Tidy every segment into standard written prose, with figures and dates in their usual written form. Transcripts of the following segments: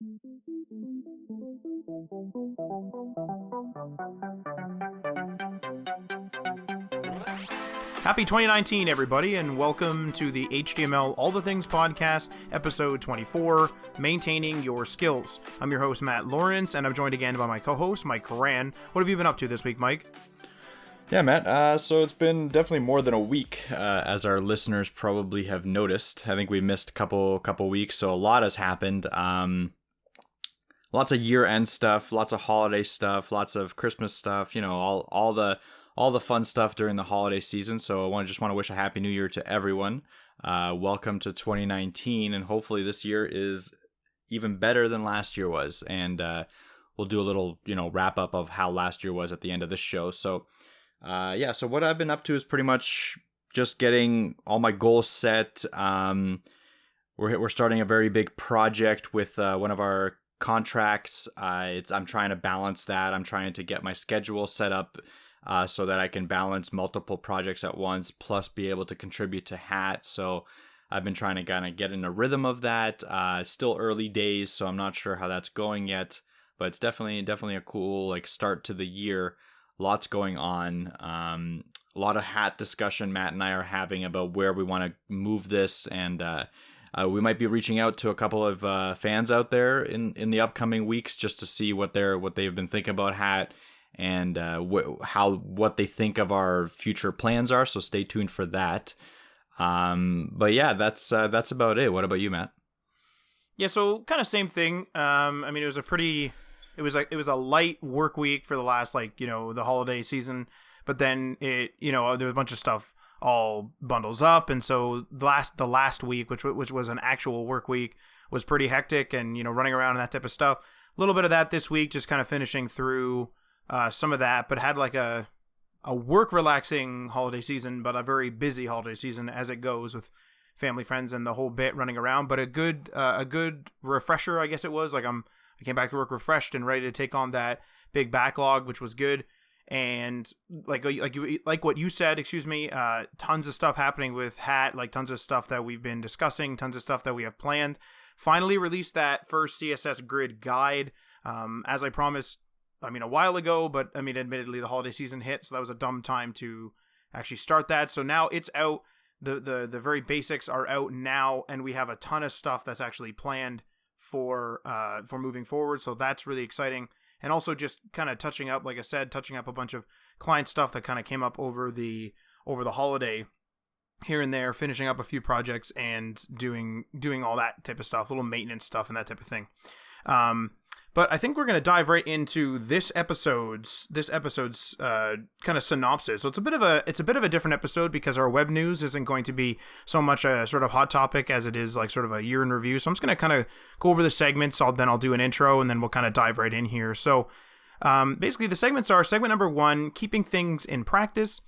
Happy 2019, everybody, and welcome to the HTML All the Things podcast, episode 24, Maintaining Your Skills. I'm your host, Matt Lawrence, and I'm joined again by my co-host, Mike Horan. What have you been up to this week, Mike? Yeah, Matt. So it's been definitely more than a week, as our listeners probably have noticed. I think we missed a couple weeks, so a lot has happened. Lots of year-end stuff, lots of holiday stuff, lots of Christmas stuff. You know, all the fun stuff during the holiday season. So I just want to wish a happy New Year to everyone. Welcome to 2019, and hopefully this year is even better than last year was. And we'll do a little, wrap up of how last year was at the end of this show. So. So what I've been up to is pretty much just getting all my goals set. We're starting a very big project with one of our contracts. I'm trying to balance that. I'm trying to get my schedule set up so that I can balance multiple projects at once, plus be able to contribute to HAT. So I've been trying to kind of get in a rhythm of that. Still early days, so I'm not sure how that's going yet, but it's definitely a cool start to the year. Lots going on. A lot of HAT discussion Matt and I are having about where we want to move this, and we might be reaching out to a couple of fans out there in the upcoming weeks just to see what they've been thinking about HAT and what they think of our future plans are. So stay tuned for that. But yeah, that's about it. What about you, Matt? Yeah, so kind of same thing. It was a light work week for the last the holiday season, but then there was a bunch of stuff all bundles up, and so the last week, which was an actual work week, was pretty hectic and running around and that type of stuff. A little bit of that this week, just kind of finishing through some of that, but had a work relaxing holiday season, but a very busy holiday season as it goes with family, friends, and the whole bit running around. But a good refresher, I guess it was. I came back to work refreshed and ready to take on that big backlog, which was good. And like what you said, tons of stuff happening with HAT, tons of stuff that we've been discussing, tons of stuff that we have planned. Finally released that first CSS grid guide, as I promised, a while ago, but admittedly the holiday season hit, so that was a dumb time to actually start that. So now it's out. The very basics are out now, and we have a ton of stuff that's actually planned for moving forward, so that's really exciting. And also just kind of touching up a bunch of client stuff that kind of came up over the holiday here and there, finishing up a few projects and doing all that type of stuff, little maintenance stuff and that type of thing. But I think we're going to dive right into this episode's kind of synopsis. So it's a bit of a different episode because our web news isn't going to be so much a sort of hot topic as it is sort of a year in review. So I'm just going to kind of go over the segments. Then I'll do an intro, and then we'll kind of dive right in here. So basically the segments are: segment number 1, keeping things in practice;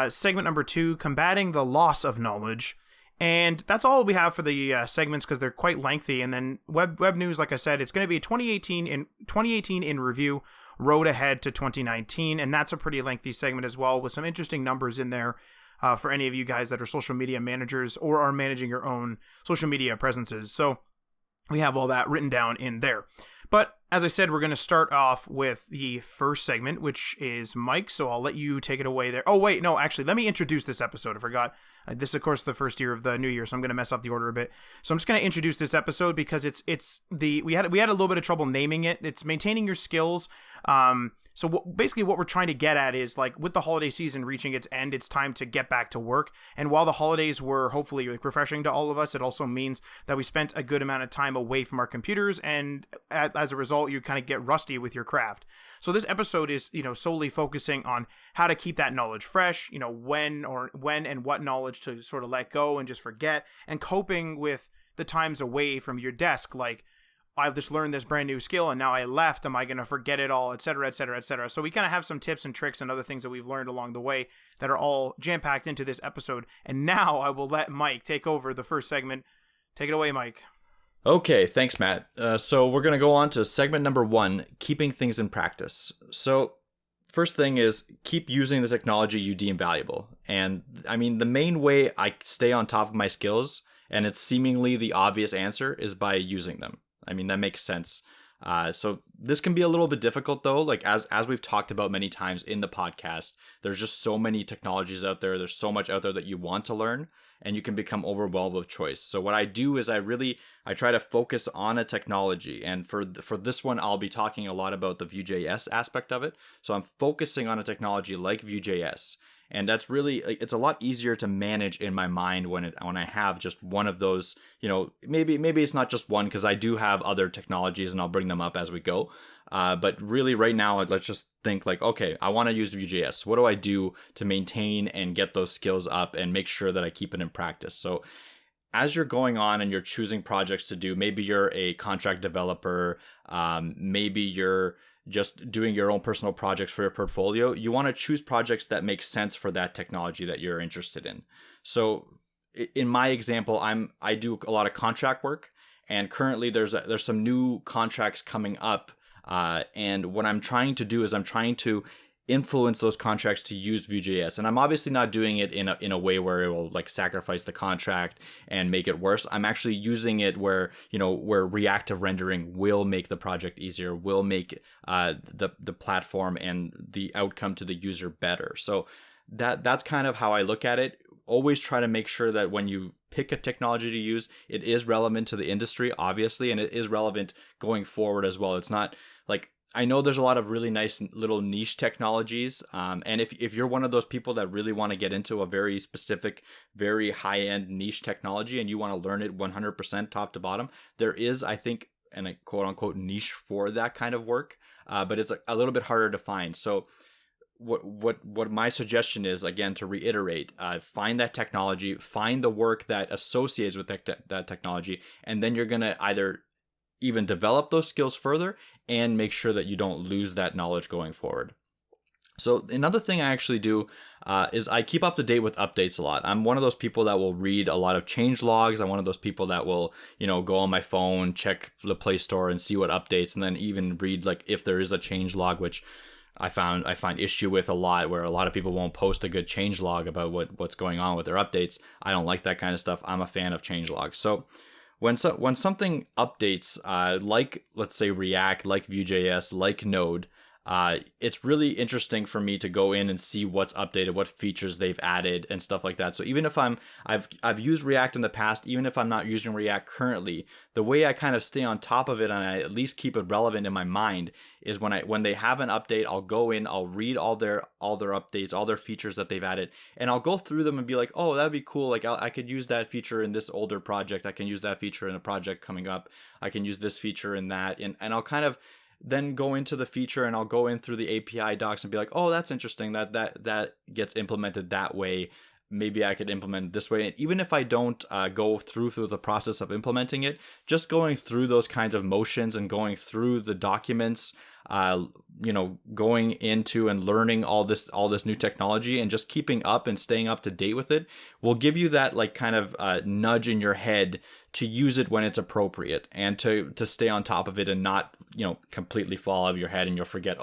segment number 2, combating the loss of knowledge. And that's all we have for the segments because they're quite lengthy. And then web news, like I said, it's going to be 2018 in review, road ahead to 2019, and that's a pretty lengthy segment as well, with some interesting numbers in there for any of you guys that are social media managers or are managing your own social media presences. So we have all that written down in there. But as I said, we're going to start off with the first segment, which is Mike. So I'll let you take it away there. Oh, wait, no, actually, let me introduce this episode. I forgot. This, of course, the first year of the new year, so I'm going to mess up the order a bit. So I'm just going to introduce this episode because we had a little bit of trouble naming it. It's Maintaining Your Skills. So basically what we're trying to get at is with the holiday season reaching its end, it's time to get back to work. And while the holidays were hopefully refreshing to all of us, it also means that we spent a good amount of time away from our computers. And as a result, you kind of get rusty with your craft. So this episode is, solely focusing on how to keep that knowledge fresh, when and what knowledge to sort of let go and just forget, and coping with the times away from your desk. I've just learned this brand new skill and now I left. Am I going to forget it all, et cetera, et cetera, et cetera? So we kind of have some tips and tricks and other things that we've learned along the way that are all jam-packed into this episode. And now I will let Mike take over the first segment. Take it away, Mike. Okay, thanks, Matt. So we're going to go on to segment number 1, keeping things in practice. So first thing is keep using the technology you deem valuable. And the main way I stay on top of my skills, and it's seemingly the obvious answer, is by using them. I mean, that makes sense. So this can be a little bit difficult though. Like as we've talked about many times in the podcast, there's just so many technologies out there. There's so much out there that you want to learn, and you can become overwhelmed with choice. So what I do is I try to focus on a technology, and for this one, I'll be talking a lot about the Vue.js aspect of it. So I'm focusing on a technology like Vue.js. And that's really, it's a lot easier to manage in my mind when I have just one of those, maybe it's not just one, because I do have other technologies and I'll bring them up as we go. But really right now, let's just think like, okay, I want to use Vue.js. So what do I do to maintain and get those skills up and make sure that I keep it in practice? So as you're going on and you're choosing projects to do, maybe you're a contract developer, maybe you're just doing your own personal projects for your portfolio, you want to choose projects that make sense for that technology that you're interested in. So in my example, I do a lot of contract work, and currently there's some new contracts coming up, and what I'm trying to do is I'm trying to influence those contracts to use Vue.js. And I'm obviously not doing it in a way where it will like sacrifice the contract and make it worse. I'm actually using it where reactive rendering will make the project easier, will make the platform and the outcome to the user better. So that's kind of how I look at it. Always try to make sure that when you pick a technology to use, it is relevant to the industry, obviously, and it is relevant going forward as well. It's not like, I know there's a lot of really nice little niche technologies. And if you're one of those people that really want to get into a very specific, very high-end niche technology and you want to learn it 100% top to bottom, there is, I think, a quote-unquote niche for that kind of work, but it's a little bit harder to find. So what my suggestion is, again, to reiterate, find that technology, find the work that associates with that technology, and then you're going to either even develop those skills further and make sure that you don't lose that knowledge going forward. So another thing I actually do is I keep up to date with updates a lot. I'm one of those people that will read a lot of change logs. I'm one of those people that will, go on my phone, check the Play Store and see what updates, and then even read like if there is a change log, which I find issue with a lot, where a lot of people won't post a good change log about what's going on with their updates. I don't like that kind of stuff. I'm a fan of change logs. So when something updates, like let's say React, like Vue.js, like Node, it's really interesting for me to go in and see what's updated, what features they've added and stuff like that. So even if I've used React in the past, even if I'm not using React currently, the way I kind of stay on top of it and I at least keep it relevant in my mind is when they have an update, I'll go in, I'll read all their updates, all their features that they've added, and I'll go through them and be like, oh, that'd be cool. Like I could use that feature in this older project. I can use that feature in a project coming up. I can use this feature in that, and I'll kind of then go into the feature and I'll go in through the API docs and be like, oh, that's interesting. That gets implemented that way. Maybe I could implement it this way. And even if I don't go through the process of implementing it, just going through those kinds of motions and going through the documents, going into and learning all this new technology and just keeping up and staying up to date with it will give you that like kind of nudge in your head to use it when it's appropriate and to stay on top of it and not, completely fall out of your head and you'll forget,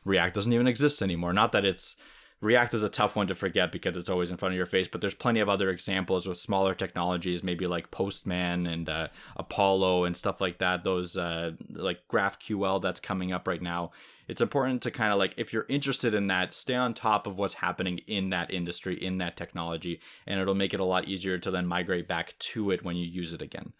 React doesn't even exist anymore. Not that React is a tough one to forget because it's always in front of your face, but there's plenty of other examples with smaller technologies, maybe like Postman and Apollo and stuff like that. Those like GraphQL that's coming up right now. It's important to kind of like, if you're interested in that, stay on top of what's happening in that industry, in that technology, and it'll make it a lot easier to then migrate back to it when you use it again.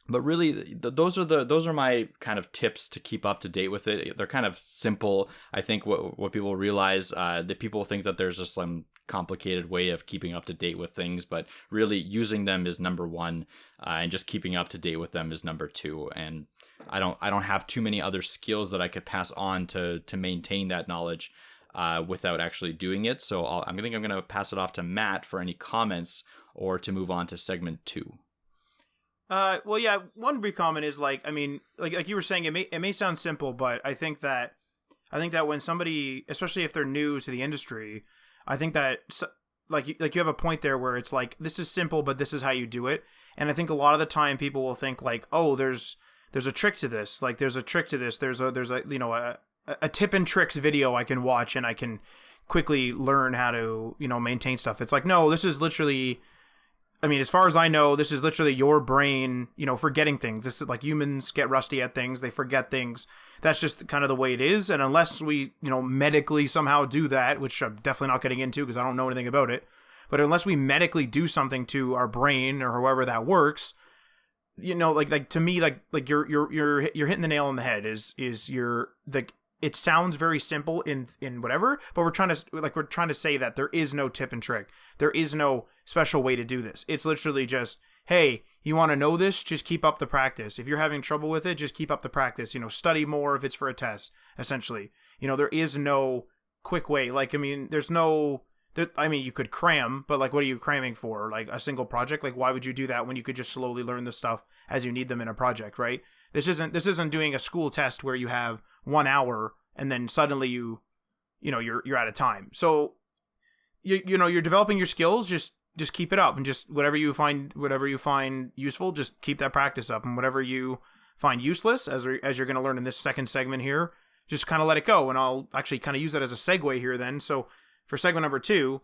But really, those are my kind of tips to keep up to date with it. They're kind of simple. I think what people realize, that people think that there's just some complicated way of keeping up to date with things, but really using them is number one, and just keeping up to date with them is number two. And I don't have too many other skills that I could pass on to maintain that knowledge without actually doing it. So I think I'm going to pass it off to Matt for any comments or to move on to segment 2. Well, yeah, one brief comment is like you were saying, it may sound simple, but I think that when somebody, especially if they're new to the industry, I think that like you have a point there where it's like, this is simple, but this is how you do it. And I think a lot of the time people will think like, oh, there's a trick to this. Like there's a trick to this. There's a tip and tricks video I can watch and I can quickly learn how to, maintain stuff. It's like, no, this is literally I mean, as far as I know, this is literally your brain, forgetting things. This is like humans get rusty at things. They forget things. That's just kind of the way it is. And unless we, medically somehow do that, which I'm definitely not getting into because I don't know anything about it, but unless we medically do something to our brain or however that works, like to me, like you're hitting the nail on the head it sounds very simple in whatever, but we're trying to say that there is no tip and trick. There is no special way to do this. It's literally just, hey, you want to know this? Just keep up the practice. If you're having trouble with it, just keep up the practice. Study more if it's for a test, essentially. There is no quick way. You could cram, but like, what are you cramming for? Like a single project? Like, why would you do that when you could just slowly learn the stuff as you need them in a project, right? This isn't doing a school test where you have 1 hour and then suddenly you're out of time. So you're developing your skills. Just keep it up, and just whatever you find useful, just keep that practice up, and whatever you find useless, as you're going to learn in this second segment here, just kind of let it go. And I'll actually kind of use that as a segue here then. So for segment number 2,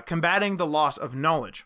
combating the loss of knowledge.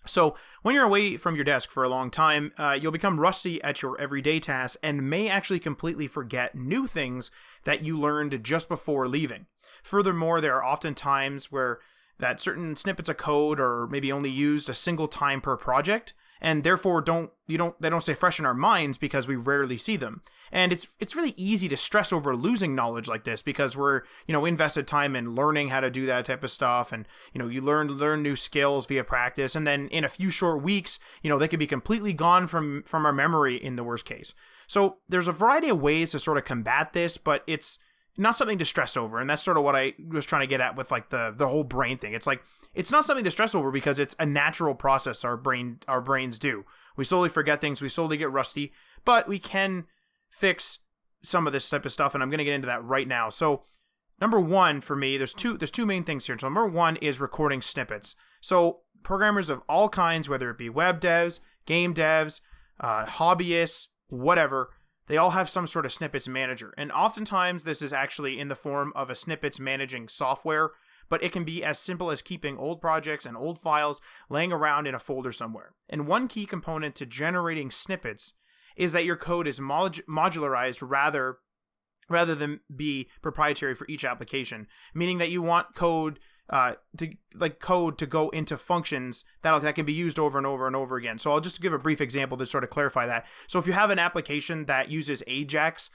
So when you're away from your desk for a long time, you'll become rusty at your everyday tasks and may actually completely forget new things that you learned just before leaving. Furthermore, there are often times where that certain snippets of code are maybe only used a single time per project, and therefore they don't stay fresh in our minds because we rarely see them. And it's really easy to stress over losing knowledge like this because we're invested time in learning how to do that type of stuff, and you learn new skills via practice, and then in a few short weeks they could be completely gone from our memory in the worst case. So there's a variety of ways to sort of combat this, but it's not something to stress over. And that's sort of what I was trying to get at with like the whole brain thing. It's like, it's not something to stress over because it's a natural process our brains do. We slowly forget things, we slowly get rusty, but we can fix some of this type of stuff, and I'm going to get into that right now. So number 1 for me, there's two main things here. So number 1 is recording snippets. So programmers of all kinds, whether it be web devs, game devs, hobbyists, whatever, they all have some sort of snippets manager. And oftentimes this is actually in the form of a snippets managing software, but it can be as simple as keeping old projects and old files laying around in a folder somewhere. And one key component to generating snippets is that your code is modularized rather than be proprietary for each application, meaning that you want code to go into functions that can be used over and over and over again. So I'll just give a brief example to sort of clarify that. So if you have an application that uses Ajax,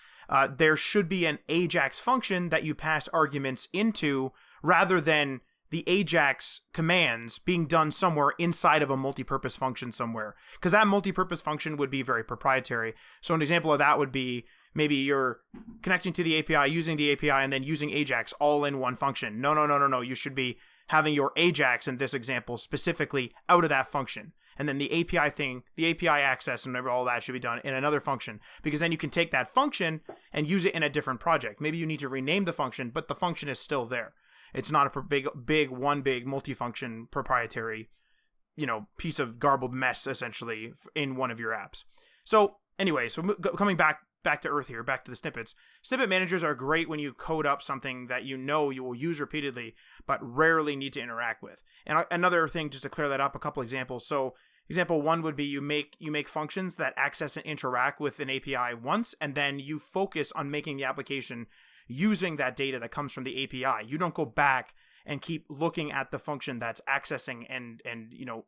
there should be an Ajax function that you pass arguments into rather than the Ajax commands being done somewhere inside of a multi-purpose function somewhere, because that multi-purpose function would be very proprietary. So an example of that would be maybe you're connecting to the API, using the API, and then using Ajax all in one function. No. You should be having your Ajax in this example specifically out of that function. And then the API access and all that should be done in another function, because then you can take that function and use it in a different project. Maybe you need to rename the function, but the function is still there. It's not a big multifunction proprietary, piece of garbled mess essentially in one of your apps. So anyway, coming back to earth here, back to the snippets. Snippet managers are great when you code up something that you will use repeatedly, but rarely need to interact with. And another thing, just to clear that up, a couple examples. So example 1 would be you make functions that access and interact with an API once, and then you focus on making the application using that data that comes from the API. You don't go back and keep looking at the function that's accessing and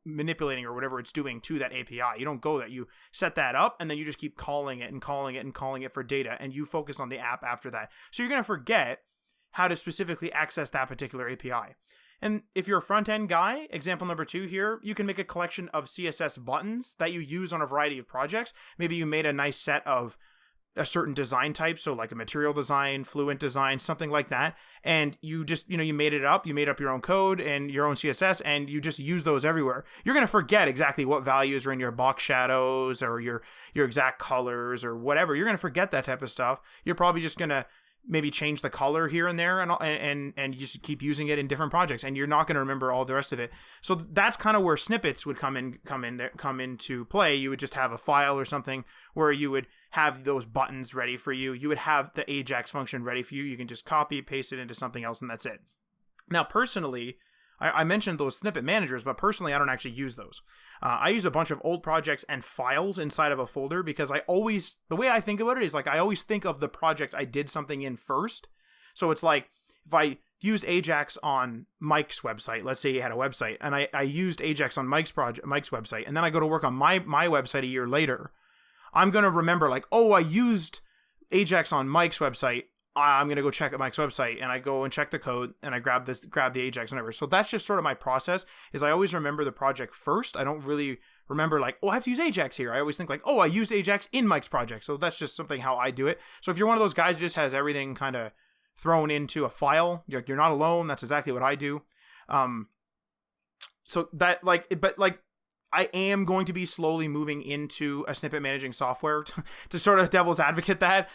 manipulating or whatever it's doing to that API. You don't go that. You set that up and then you just keep calling it and calling it and calling it for data, and you focus on the app after that. So you're going to forget how to specifically access that particular API. And if you're a front-end guy, example number 2 here, you can make a collection of CSS buttons that you use on a variety of projects. Maybe you made a nice set of a certain design type, so like a material design, fluent design, something like that, and you just you made it up, you made up your own code and your own CSS, and you just use those everywhere. You're going to forget exactly what values are in your box shadows or your exact colors or whatever. You're going to forget that type of stuff. You're probably just going to maybe change the color here and there, and you just keep using it in different projects, and you're not going to remember all the rest of it. So that's kind of where snippets would come into play. You would just have a file or something where you would have those buttons ready for you. You would have the Ajax function ready for you. You can just copy, paste it into something else, and that's it. Now, personally, I mentioned those snippet managers, but personally, I don't actually use those. I use a bunch of old projects and files inside of a folder because the way I think about it is like I always think of the projects I did something in first. So it's like if I used Ajax on Mike's website, let's say he had a website, and I used Ajax on Mike's website, and then I go to work on my website a year later, I'm going to remember like, oh, I used Ajax on Mike's website. I'm going to go check at Mike's website, and I go and check the code, and I grab the Ajax and whatever. So that's just sort of my process, is I always remember the project first. I don't really remember like, oh, I have to use Ajax here. I always think like, oh, I used Ajax in Mike's project. So that's just something how I do it. So if you're one of those guys who just has everything kind of thrown into a file, you're not alone. That's exactly what I do. So that but I am going to be slowly moving into a snippet managing software to sort of devil's advocate that,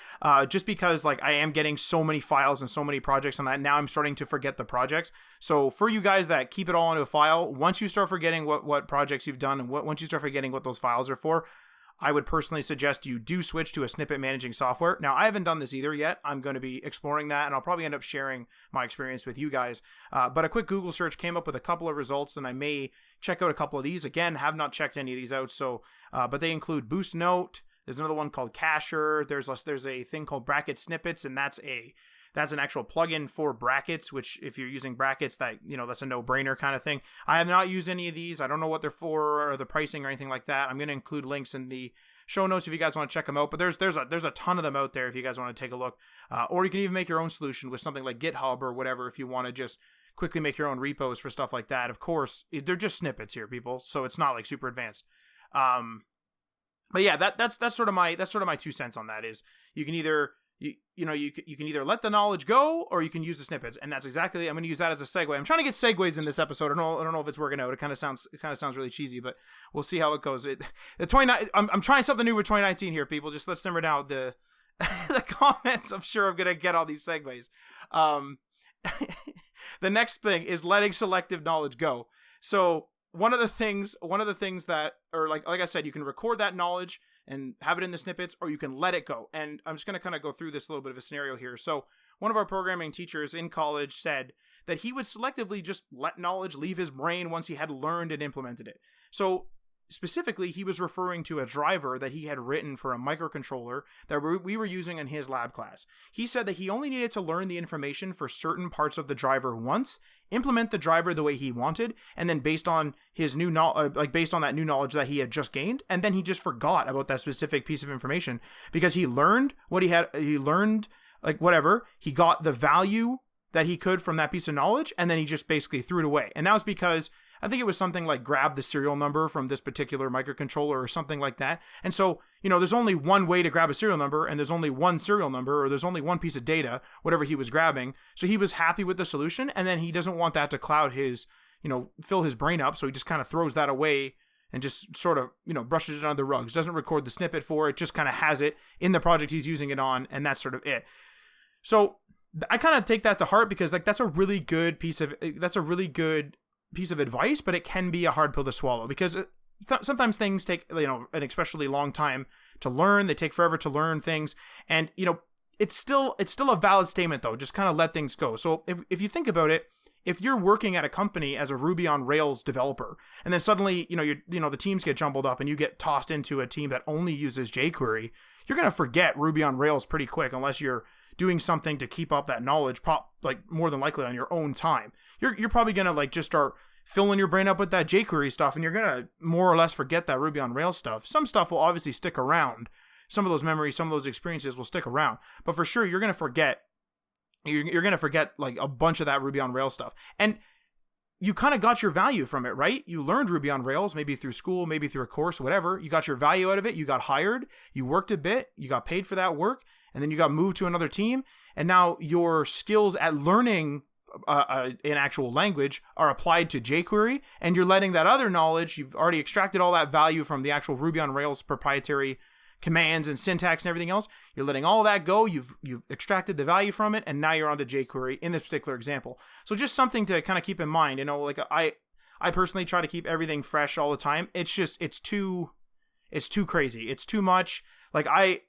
just because like I am getting so many files and so many projects on that. Now I'm starting to forget the projects. So for you guys that keep it all into a file, once you start forgetting what projects you've done and once you start forgetting what those files are for, I would personally suggest you do switch to a snippet managing software. Now, I haven't done this either yet. I'm going to be exploring that, and I'll probably end up sharing my experience with you guys. But a quick Google search came up with a couple of results, and I may check out a couple of these. Again, have not checked any of these out, so but they include Boost Note. There's another one called Cacher. There's a thing called Bracket Snippets, and that's an actual plugin for brackets, which if you're using brackets, that's a no-brainer kind of thing. I have not used any of these. I don't know what they're for or the pricing or anything like that. I'm going to include links in the show notes if you guys want to check them out. But there's a ton of them out there if you guys want to take a look. Or you can even make your own solution with something like GitHub or whatever if you want to just quickly make your own repos for stuff like that. Of course, they're just snippets here, people, so it's not like super advanced. But yeah, that's sort of my 2 cents on that. Is you can either you can either let the knowledge go or you can use the snippets, and that's exactly. I'm going to use that as a segue. I'm trying to get segues in this episode. I don't know if it's working out. It kind of sounds really cheesy, but we'll see how it goes. I'm trying something new with 2019 here, people. Just let's simmer down the comments. I'm sure I'm going to get all these segues. The next thing is letting selective knowledge go. So one of the things that, or like I said, you can record that knowledge and have it in the snippets, or you can let it go. And I'm just going to kind of go through this little bit of a scenario here. So one of our programming teachers in college said that he would selectively just let knowledge leave his brain once he had learned and implemented it. So specifically, he was referring to a driver that he had written for a microcontroller that we were using in his lab class. He said that he only needed to learn the information for certain parts of the driver once, implement the driver the way he wanted, and then based on his new based on that new knowledge that he had just gained, and then he just forgot about that specific piece of information because he learned he got the value that he could from that piece of knowledge, and then he just basically threw it away. And that was because I think it was something like grab the serial number from this particular microcontroller or something like that. And so, there's only one way to grab a serial number, and there's only one serial number, or there's only one piece of data, whatever he was grabbing. So he was happy with the solution, and then he doesn't want that to cloud his, fill his brain up. So he just kind of throws that away and just sort of, brushes it under the rugs, doesn't record the snippet for it, just kind of has it in the project he's using it on, and that's sort of it. So I kind of take that to heart because that's a really good piece of advice, but it can be a hard pill to swallow because sometimes things take, an especially long time to learn. They take forever to learn things. And, it's still a valid statement though. Just kind of let things go. So if you think about it, if you're working at a company as a Ruby on Rails developer, and then suddenly, the teams get jumbled up and you get tossed into a team that only uses jQuery, you're going to forget Ruby on Rails pretty quick unless you're doing something to keep up that knowledge, more than likely on your own time. You're probably going to just start filling your brain up with that jQuery stuff, and you're going to more or less forget that Ruby on Rails stuff. Some stuff will obviously stick around. Some of those memories, some of those experiences will stick around. But for sure, you're going to forget. You're going to forget a bunch of that Ruby on Rails stuff. And you kind of got your value from it, right? You learned Ruby on Rails, maybe through school, maybe through a course, whatever. You got your value out of it. You got hired. You worked a bit. You got paid for that work. And then you got moved to another team. And now your skills at learning an actual language are applied to jQuery. And you're letting that other knowledge, you've already extracted all that value from the actual Ruby on Rails proprietary commands and syntax and everything else. You're letting all that go. You've extracted the value from it. And now you're on to jQuery in this particular example. So just something to kind of keep in mind. I personally try to keep everything fresh all the time. It's too crazy. It's too much. Because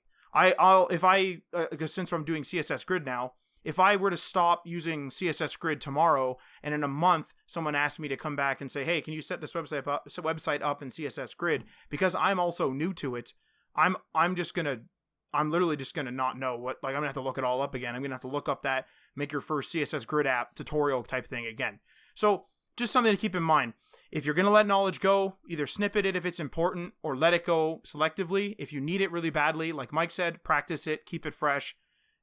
since I'm doing CSS Grid now, if I were to stop using CSS Grid tomorrow, and in a month someone asked me to come back and say, hey, can you set this website up in CSS Grid, because I'm also new to it, I'm literally just gonna not know what, like, I'm gonna have to look it all up again. I'm gonna have to look up that make your first CSS Grid app tutorial type thing again. So just something to keep in mind. If you're gonna let knowledge go, either snippet it if it's important, or let it go selectively. If you need it really badly, like Mike said, practice it, keep it fresh,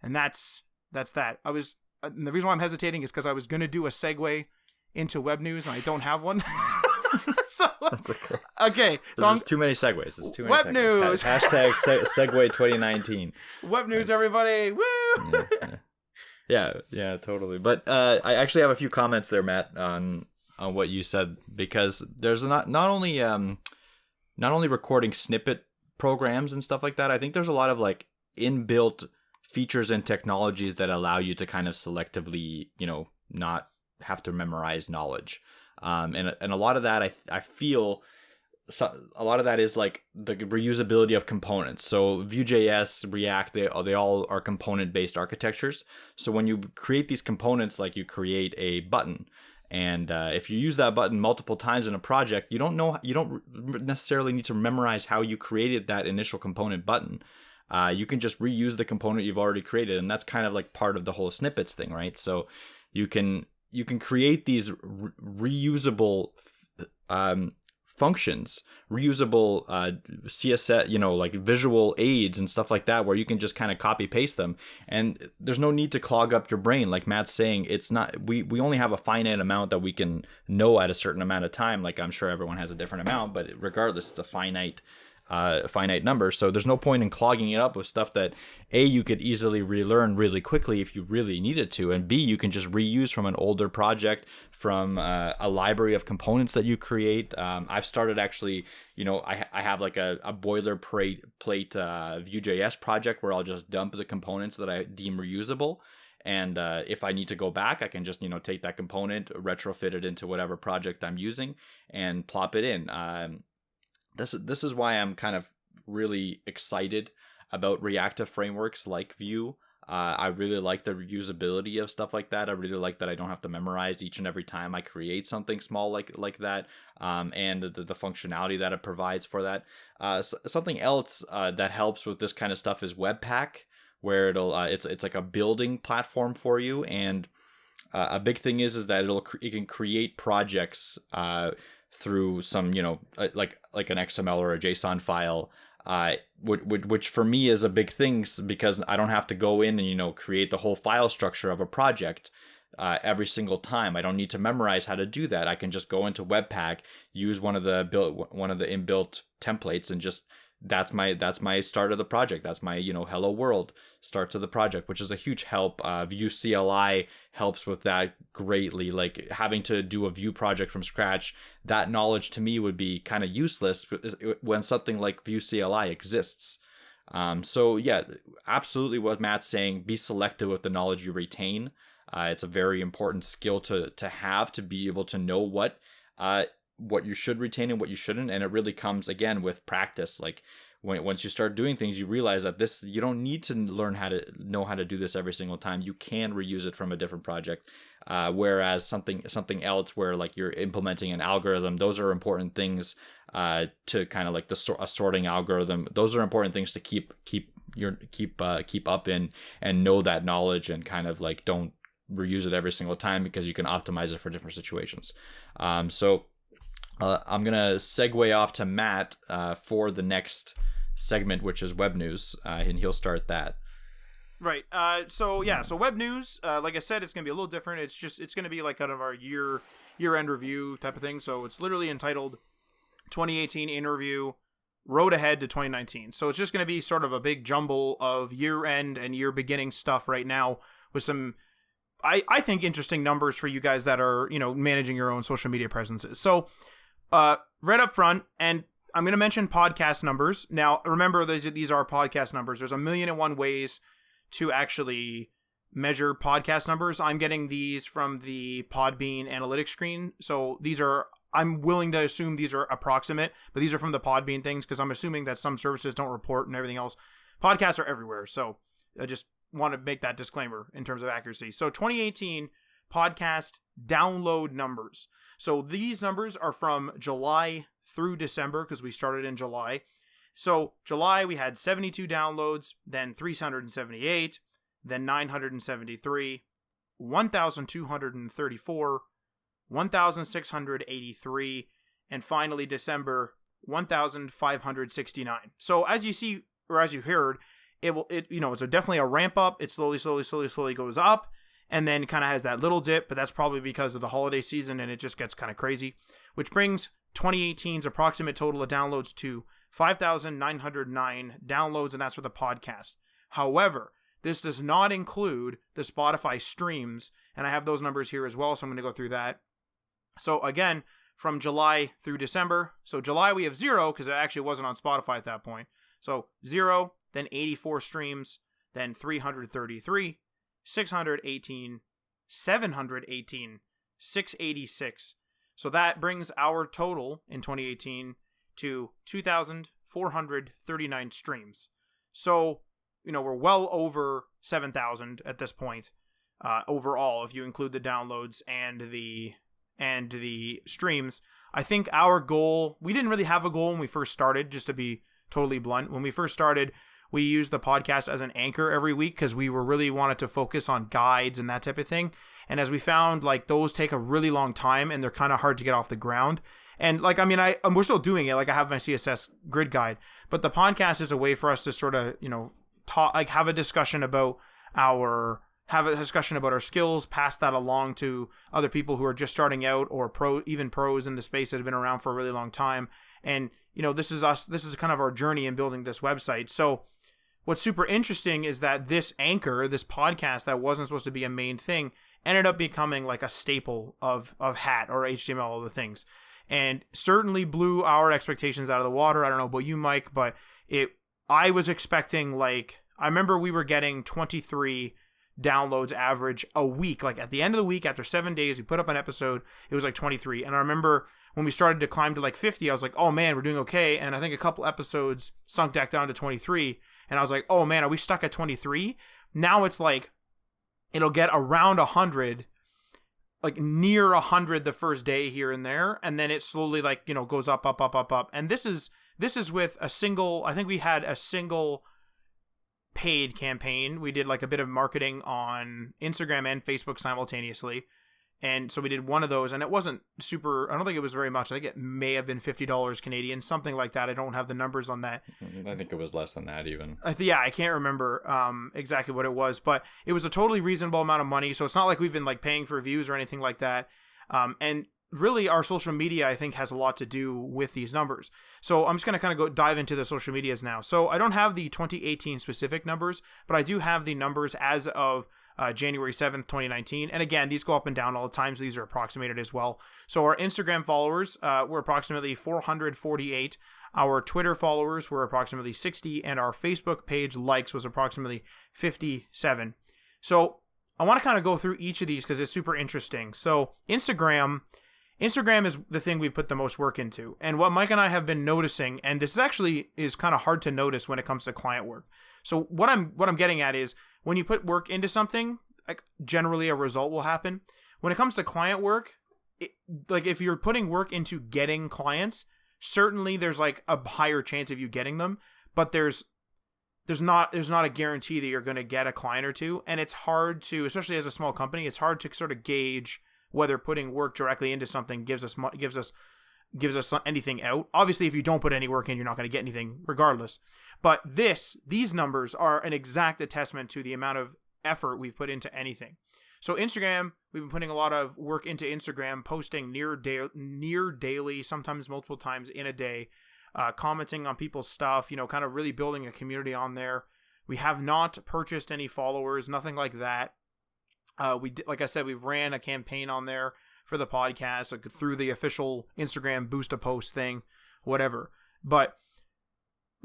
and that's that. And the reason why I'm hesitating is because I was gonna do a segue into web news, and I don't have one. So That's okay. Okay, so There's too many segues. It's too many web segues. news. Hashtag segue 2019. Web news, everybody. Woo! Yeah, totally. But I actually have a few comments there, Matt, on what you said, because there's not only recording snippet programs and stuff like that. I think there's a lot of like inbuilt features and technologies that allow you to kind of selectively, not have to memorize knowledge. And a lot of that, I feel, a lot of that is like the reusability of components. So Vue.js, React, they all are component-based architectures. So when you create these components, like you create a button, and if you use that button multiple times in a project, you don't necessarily need to memorize how you created that initial component button. You can just reuse the component you've already created, and that's kind of like part of the whole snippets thing, right? So you can create these reusable functions, reusable CSS, like visual aids and stuff like that, where you can just kind of copy paste them, and there's no need to clog up your brain. Like Matt's saying, it's not, we only have a finite amount that we can know at a certain amount of time. Like, I'm sure everyone has a different amount, but regardless, it's a finite number. So there's no point in clogging it up with stuff that A, you could easily relearn really quickly if you really needed to, and B, you can just reuse from an older project, from a library of components that you create. I've started actually, I have like a boilerplate Vue.js project where I'll just dump the components that I deem reusable. And if I need to go back, I can just, take that component, retrofit it into whatever project I'm using, and plop it in. This is why I'm kind of really excited about reactive frameworks like Vue. I really like the reusability of stuff like that. I really like that I don't have to memorize each and every time I create something small like that, and the functionality that it provides for that. Something else that helps with this kind of stuff is Webpack, where it's like a building platform for you, and a big thing is that it can create projects through some, like an XML or a JSON file, which for me is a big thing, because I don't have to go in and, create the whole file structure of a project every single time. I don't need to memorize how to do that. I can just go into Webpack, use one of the inbuilt templates, and just that's my start of the project. That's my, hello world start to the project, which is a huge help. Vue CLI helps with that greatly. Like, having to do a Vue project from scratch, that knowledge to me would be kind of useless when something like Vue CLI exists. So yeah, absolutely what Matt's saying, be selective with the knowledge you retain. It's a very important skill to have, to be able to know what you should retain and what you shouldn't. And it really comes, again, with practice. Like, once you start doing things, you realize that you don't need to learn how to know how to do this every single time. You can reuse it from a different project. Whereas something else where, like, you're implementing an algorithm, those are important things to kind of like a sorting algorithm. Those are important things to keep up in, and know that knowledge, and kind of like don't reuse it every single time, because you can optimize it for different situations. So I'm going to segue off to Matt for the next segment, which is web news, and he'll start that. Right. So web news, like I said, it's going to be a little different. It's going to be like kind of our year-end review type of thing. So it's literally entitled 2018 in review, road ahead to 2019. So it's just going to be sort of a big jumble of year-end and year-beginning stuff right now, with some, I think, interesting numbers for you guys that are, managing your own social media presences. So right up front, and I'm going to mention podcast numbers. Now, remember, these are podcast numbers. There's 1,000,001 ways to actually measure podcast numbers. I'm getting these from the Podbean analytics screen. So I'm willing to assume these are approximate, but these are from the Podbean things, because I'm assuming that some services don't report and everything else. Podcasts are everywhere. So just want to make that disclaimer in terms of accuracy. So 2018 podcast download numbers. So these numbers are from July through December because we started in July. So July we had 72 downloads, then 378, then 973, 1,234, 1,683, and finally December 1,569. So as you see, or as you heard, it's definitely a ramp up. It slowly goes up, and then kind of has that little dip, but that's probably because of the holiday season, and it just gets kind of crazy, which brings 2018's approximate total of downloads to 5,909 downloads, and that's for the podcast. However, this does not include the Spotify streams, and I have those numbers here as well, so I'm going to go through that. So again, from July through December, so July we have 0 because it actually wasn't on Spotify at that point. So 0, then 84 streams, then 333, 618, 718, 686. So that brings our total in 2018 to 2,439 streams. So, we're well over 7,000 at this point overall, if you include the downloads and the streams. I think our goal, we didn't really have a goal when we first started, just to be totally blunt. When we first started, we used the podcast as an anchor every week because we were really wanted to focus on guides and that type of thing. And as we found, like, those take a really long time and they're kind of hard to get off the ground. And like, we're still doing it. Like, I have my CSS grid guide, but the podcast is a way for us to sort of, talk, like, have a discussion about our skills, pass that along to other people who are just starting out or even pros in the space that have been around for a really long time. And, this is kind of our journey in building this website. So what's super interesting is that this anchor, this podcast that wasn't supposed to be a main thing, ended up becoming like a staple of HAT or HTML, all the things, and certainly blew our expectations out of the water. I don't know about you, Mike, but I was expecting, like, I remember we were getting 23 downloads average a week. Like, at the end of the week, after 7 days, we put up an episode, it was like 23. And I remember when we started to climb to like 50, I was like, oh man, we're doing okay. And I think a couple episodes sunk back down to 23. And I was like, oh man, are we stuck at 23? Now it's like, it'll get around 100, like near 100 the first day here and there. And then it slowly, like, goes up. And this is with a single, I think we had a single paid campaign. We did like a bit of marketing on Instagram and Facebook simultaneously. And so we did one of those, and it wasn't super, I don't think it was very much. I think it may have been $50 Canadian, something like that. I don't have the numbers on that. I think it was less than that even. I can't remember exactly what it was, but it was a totally reasonable amount of money. So it's not like we've been like paying for views or anything like that. And really our social media, I think, has a lot to do with these numbers. So I'm just going to kind of dive into the social medias now. So I don't have the 2018 specific numbers, but I do have the numbers as of January 7th, 2019. And again, these go up and down all the time, so these are approximated as well. So our Instagram followers were approximately 448. Our Twitter followers were approximately 60, and our Facebook page likes was approximately 57. So I want to kind of go through each of these because it's super interesting. So Instagram is the thing we've put the most work into. And what Mike and I have been noticing, and this is kind of hard to notice when it comes to client work. So what I'm getting at is, when you put work into something, like, generally a result will happen. When it comes to client work, like, if you're putting work into getting clients, certainly there's like a higher chance of you getting them, but there's not a guarantee that you're going to get a client or two. And it's hard to, especially as a small company, it's hard to sort of gauge whether putting work directly into something gives us anything out. Obviously, if you don't put any work in, you're not going to get anything regardless. But these numbers are an exact attestament to the amount of effort we've put into anything. So Instagram, we've been putting a lot of work into Instagram, posting near daily, sometimes multiple times in a day, commenting on people's stuff, kind of really building a community on there. We have not purchased any followers, nothing like that. Like I said, we've ran a campaign on there for the podcast, like through the official Instagram boost a post thing, whatever. But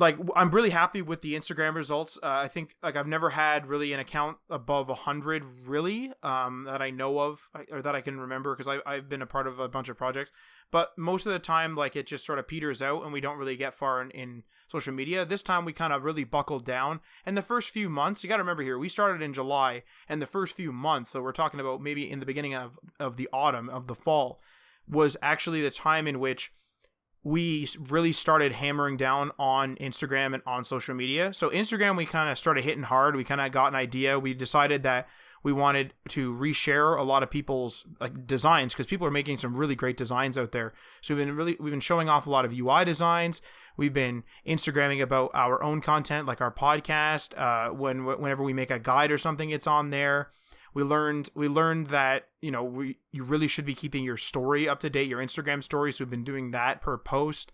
I'm really happy with the Instagram results. I think like I've never had really an account above 100 really that I know of or that I can remember, because I've been a part of a bunch of projects, but most of the time like it just sort of peters out and we don't really get far in social media. This time we kind of really buckled down, and the first few months, you got to remember here, we started in July, and the first few months, so we're talking about maybe in the beginning of the autumn, of the fall, was actually the time in which we really started hammering down on Instagram and on social media. So Instagram, we kind of started hitting hard. We kind of got an idea. We decided that we wanted to reshare a lot of people's like designs, because people are making some really great designs out there. So we've been showing off a lot of UI designs. We've been Instagramming about our own content, like our podcast. Whenever we make a guide or something, it's on there. We learned that, you really should be keeping your story up to date, your Instagram story. So we've been doing that per post.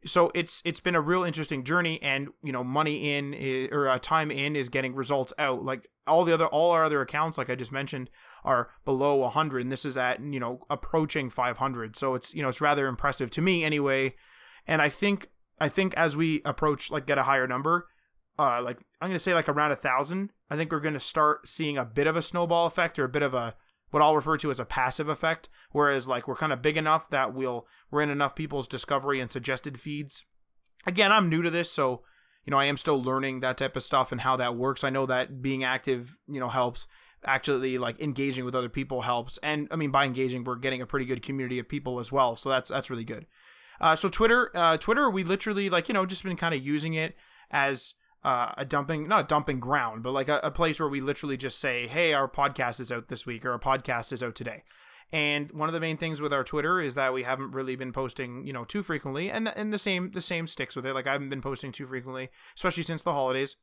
So it's been a real interesting journey, and money in time in is getting results out. Like all our other accounts, like I just mentioned, are below 100, and this is at approaching 500. So it's rather impressive to me anyway. And I think as we approach get a higher number, I'm going to say around 1,000, I think we're going to start seeing a bit of a snowball effect, or a bit of a, what I'll refer to as a passive effect. Whereas we're kind of big enough that we're in enough people's discovery and suggested feeds. Again, I'm new to this, so, I am still learning that type of stuff and how that works. I know that being active, helps. Actually, engaging with other people helps. And I mean, by engaging, we're getting a pretty good community of people as well. So that's really good. So Twitter, we literally just been kind of using it as not a dumping ground, but a place where we literally just say, hey, our podcast is out this week, or our podcast is out today. And one of the main things with our Twitter is that we haven't really been posting, too frequently, and the same sticks with it. I haven't been posting too frequently, especially since the holidays.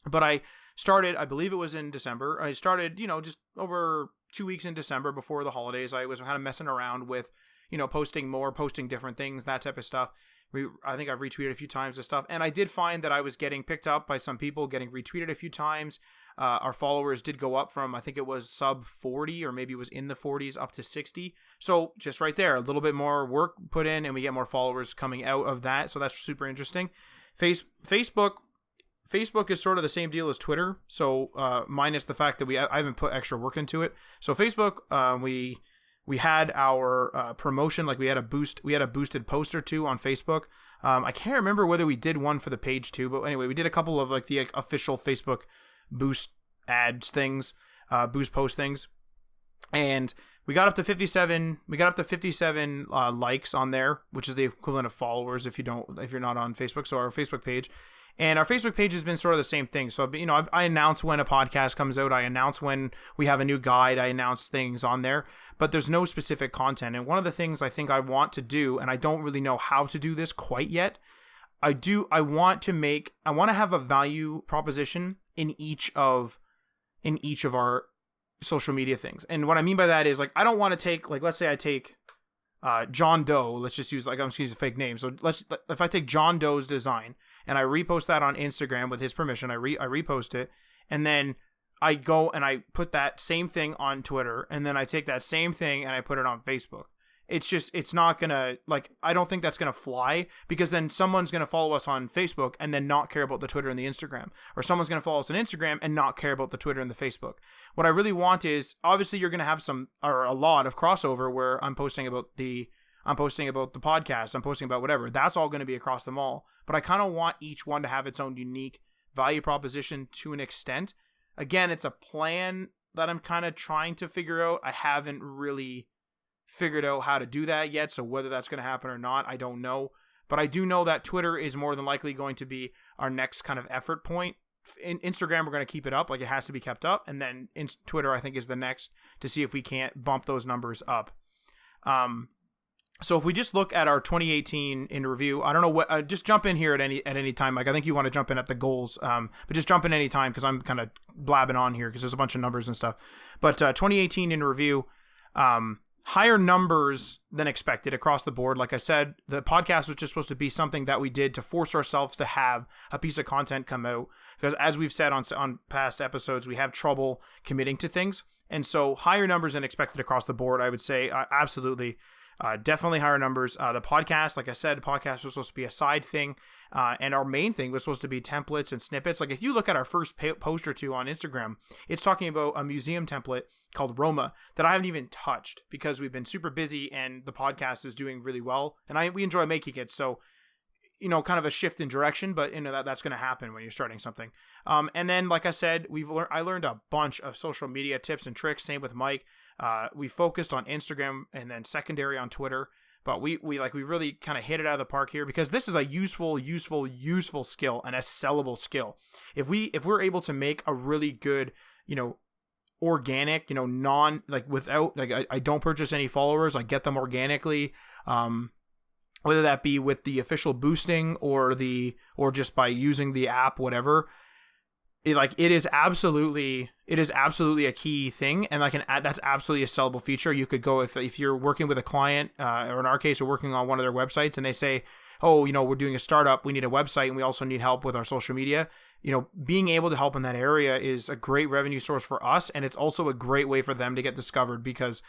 But I started, I believe it was in December. I started, just over 2 weeks in December before the holidays. I was kind of messing around with, posting different things, that type of stuff. I think I've retweeted a few times this stuff, and I did find that I was getting picked up by some people, getting retweeted a few times. Our followers did go up from, I think it was sub 40, or maybe it was in the 40s, up to 60. So just right there, a little bit more work put in, and we get more followers coming out of that. So that's super interesting. Facebook is sort of the same deal as Twitter. So minus the fact that I haven't put extra work into it. So Facebook, we had our promotion, we had a boosted post or two on Facebook. I can't remember whether we did one for the page too, but anyway, we did a couple of the official Facebook boost ads things, boost post things, and we got up to 57. We got up to 57 likes on there, which is the equivalent of followers if you're not on Facebook. So our Facebook page. And our Facebook page has been sort of the same thing. So, I announce when a podcast comes out. I announce when we have a new guide. I announce things on there. But there's no specific content. And one of the things I think I want to do, and I don't really know how to do this quite yet, I want to have a value proposition in each of our social media things. And what I mean by that is, I don't want to take, let's say I take John Doe. Let's just use I'm just using a fake name. So if I take John Doe's design and I repost that on Instagram with his permission, I repost it, and then I go and I put that same thing on Twitter, and then I take that same thing and I put it on Facebook. It's not gonna, I don't think that's gonna fly, because then someone's gonna follow us on Facebook and then not care about the Twitter and the Instagram, or someone's gonna follow us on Instagram and not care about the Twitter and the Facebook. What I really want is, obviously you're gonna have a lot of crossover where I'm posting about the podcast, I'm posting about whatever. That's all going to be across them all. But I kind of want each one to have its own unique value proposition to an extent. Again, it's a plan that I'm kind of trying to figure out. I haven't really figured out how to do that yet. So whether that's going to happen or not, I don't know. But I do know that Twitter is more than likely going to be our next kind of effort point. In Instagram, we're going to keep it up. It has to be kept up. And then Twitter, I think, is the next, to see if we can't bump those numbers up. So if we just look at our 2018 in review, I don't know what, just jump in here at any time. I think you want to jump in at the goals, but just jump in any time, because I'm kind of blabbing on here because there's a bunch of numbers and stuff. But 2018 in review, higher numbers than expected across the board. Like I said, the podcast was just supposed to be something that we did to force ourselves to have a piece of content come out, because as we've said on past episodes, we have trouble committing to things. And so higher numbers than expected across the board, I would say, absolutely. Definitely higher numbers. The podcast, like I said, the podcast was supposed to be a side thing. And our main thing was supposed to be templates and snippets. Like if you look at our first post or two on Instagram, it's talking about a museum template called Roma that I haven't even touched because we've been super busy and the podcast is doing really well. And we enjoy making it. So, kind of a shift in direction, but that's going to happen when you're starting something. And then, like I said, I learned a bunch of social media tips and tricks. Same with Mike. We focused on Instagram and then secondary on Twitter, but we really kind of hit it out of the park here because this is a useful skill and a sellable skill. If we're able to make a really good, organic, non, like without, like I don't purchase any followers, I get them organically, whether that be with the official boosting or just by using the app, whatever. It is absolutely a key thing, and that's absolutely a sellable feature. You could go if you're working with a client, or in our case, we're working on one of their websites, and they say, "Oh, we're doing a startup. We need a website, and we also need help with our social media." Being able to help in that area is a great revenue source for us, and it's also a great way for them to get discovered because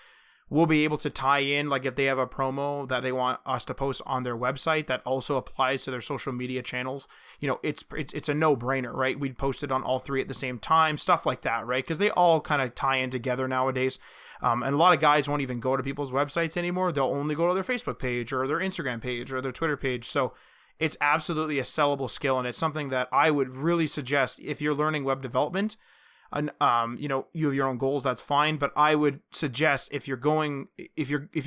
we'll be able to tie in, like if they have a promo that they want us to post on their website that also applies to their social media channels, it's a no-brainer, right? We'd post it on all three at the same time, stuff like that, right? Because they all kind of tie in together nowadays. And a lot of guys won't even go to people's websites anymore. They'll only go to their Facebook page or their Instagram page or their Twitter page. So it's absolutely a sellable skill, and it's something that I would really suggest if you're learning web development. And you have your own goals, that's fine, but I would suggest if you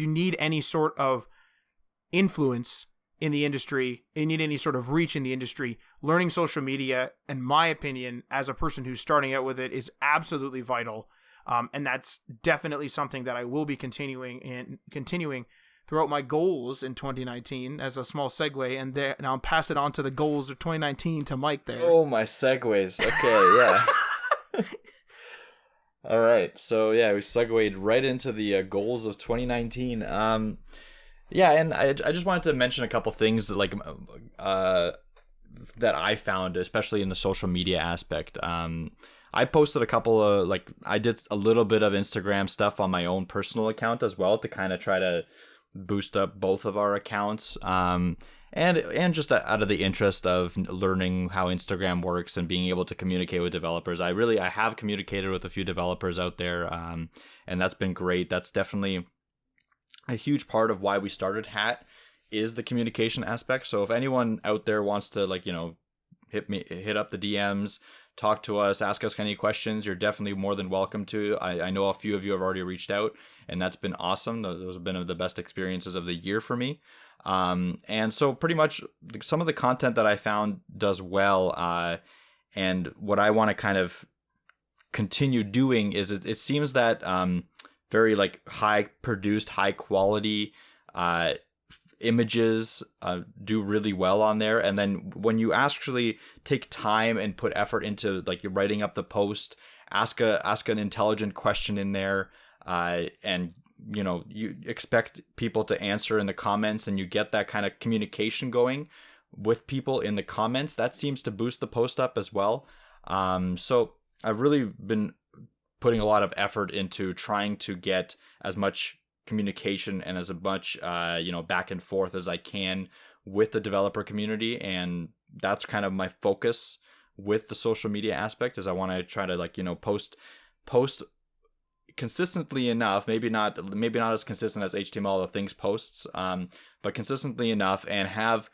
need any sort of influence in the industry, you need any sort of reach in the industry, learning social media, in my opinion, as a person who's starting out with it, is absolutely vital. And that's definitely something that I will be continuing throughout my goals in 2019 as a small segue, and I'll pass it on to the goals of 2019 to Mike there. Oh, my segues. Okay, yeah. All right, so yeah, we segued right into the goals of 2019. And I just wanted to mention a couple things that that I found, especially in the social media aspect. I posted a couple of I did a little bit of Instagram stuff on my own personal account as well to kind of try to boost up both of our accounts. And just out of the interest of learning how Instagram works and being able to communicate with developers. I have communicated with a few developers out there, and that's been great. That's definitely a huge part of why we started Hat, is the communication aspect. So if anyone out there wants to hit up the DMs, talk to us, ask us any questions, you're definitely more than welcome to. I know a few of you have already reached out, and that's been awesome. Those have been the best experiences of the year for me. And so pretty much some of the content that I found does well, and what I want to kind of continue doing is it seems that very high produced, high quality images do really well on there. And then when you actually take time and put effort into you're writing up the post, ask an intelligent question in there, and you expect people to answer in the comments, and you get that kind of communication going with people in the comments, that seems to boost the post up as well. So I've really been putting a lot of effort into trying to get as much communication and as much back and forth as I can with the developer community, and that's kind of my focus with the social media aspect. Is I want to try to post consistently enough, maybe not as consistent as HTML the Things posts, but consistently enough, and have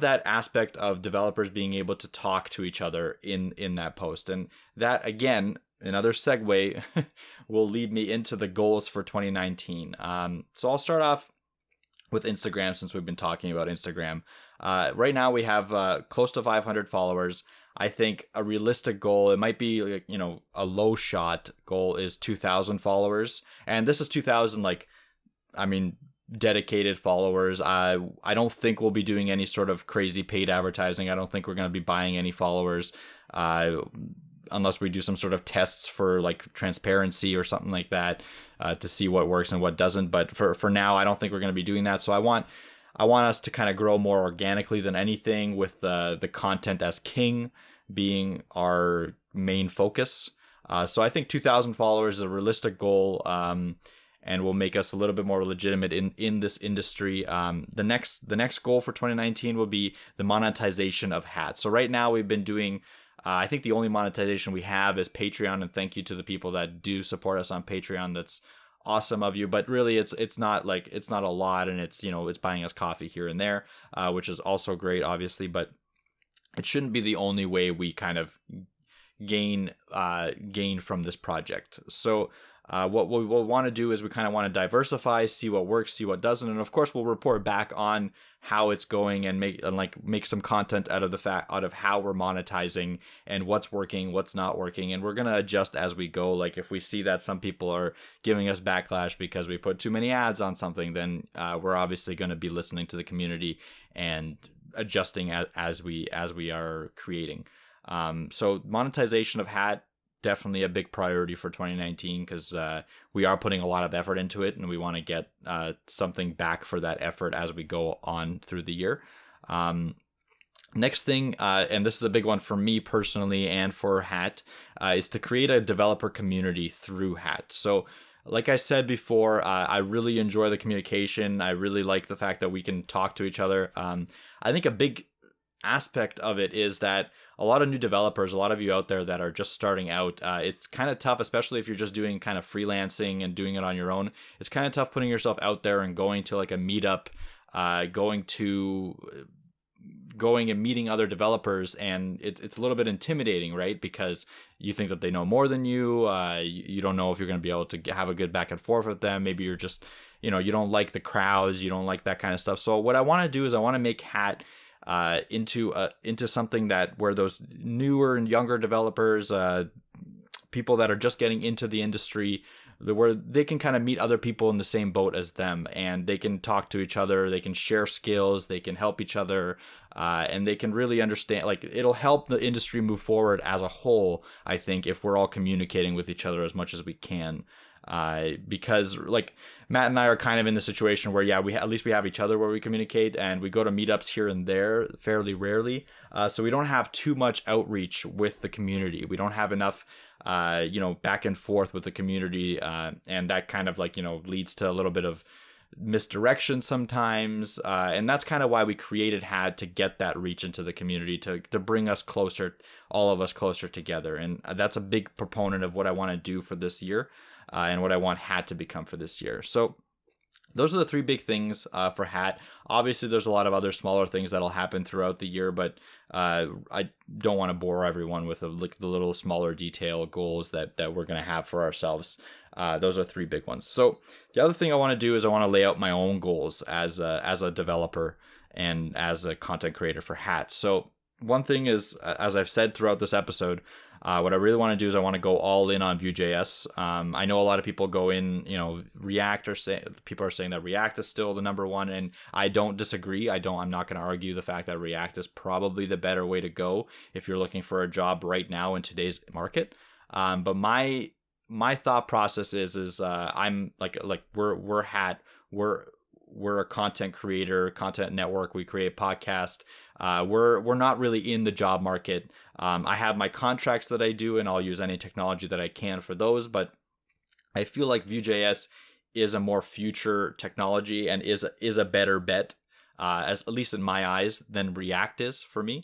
that aspect of developers being able to talk to each other in that post. And that, again, another segue will lead me into the goals for 2019. So I'll start off with Instagram, since we've been talking about Instagram. Right now we have close to 500 followers. I think a realistic goal, it might be a low shot goal, is 2,000 followers. And this is 2,000 dedicated followers. I don't think we'll be doing any sort of crazy paid advertising. I don't think we're going to be buying any followers unless we do some sort of tests for transparency or something like that, to see what works and what doesn't. But for now, I don't think we're going to be doing that. So I want us to kind of grow more organically than anything, with the content as king being our main focus. So I think 2,000 followers is a realistic goal. and will make us a little bit more legitimate in this industry. The next goal for 2019 will be the monetization of hats. So right now we've been doing, I think the only monetization we have is Patreon, and thank you to the people that do support us on Patreon. That's awesome of you, but really it's not a lot, and it's buying us coffee here and there, which is also great, obviously, but it shouldn't be the only way we kind of gain from this project. So what we will want to do is we kind of want to diversify, see what works, see what doesn't, and of course we'll report back on how it's going and make some content out of how we're monetizing and what's working, what's not working, and we're gonna adjust as we go. Like if we see that some people are giving us backlash because we put too many ads on something, then we're obviously going to be listening to the community and adjusting as we are creating. So monetization of Hat, definitely a big priority for 2019, because we are putting a lot of effort into it, and we want to get something back for that effort as we go on through the year. Next thing, and this is a big one for me personally and for Hat, is to create a developer community through Hat. So like I said before, I really enjoy the communication. I really like the fact that we can talk to each other. I think a big aspect of it is that a lot of new developers, a lot of you out there that are just starting out, it's kind of tough, especially if you're just doing kind of freelancing and doing it on your own. It's kind of tough putting yourself out there and going to like a meetup, going and meeting other developers, and it's a little bit intimidating, right? Because you think that they know more than you. You don't know if you're going to be able to have a good back and forth with them. Maybe you're just, you don't like the crowds, you don't like that kind of stuff. So what I want to do is I want to make Hat into something where those newer and younger developers, people that are just getting into the industry, where they can kind of meet other people in the same boat as them, and they can talk to each other, they can share skills, they can help each other, and they can really understand, like, it'll help the industry move forward as a whole, I think, if we're all communicating with each other as much as we can. Because like Matt and I are kind of in the situation where, yeah, at least we have each other where we communicate, and we go to meetups here and there fairly rarely. So we don't have too much outreach with the community. We don't have enough, back and forth with the community. And that kind of leads to a little bit of misdirection sometimes. And that's kind of why we created Hat, to get that reach into the community, to bring us closer, all of us closer together. And that's a big proponent of what I want to do for this year. And what I want Hat to become for this year. So those are the three big things for Hat. Obviously, there's a lot of other smaller things that'll happen throughout the year, but I don't want to bore everyone with the little smaller detail goals that we're going to have for ourselves. Those are three big ones. So the other thing I want to do is I want to lay out my own goals as a developer and as a content creator for Hat. So one thing is, as I've said throughout this episode, what I really want to do is I want to go all in on Vue.js. I know a lot of people go in, React, people are saying that React is still the number one, and I don't disagree. I'm not going to argue the fact that React is probably the better way to go if you're looking for a job right now in today's market. But my thought process is I'm we're Hat, we're a content creator, content network. We create podcast. We're not really in the job market. I have my contracts that I do, and I'll use any technology that I can for those. But I feel like Vue.js is a more future technology and is a better bet, at least in my eyes, than React is for me.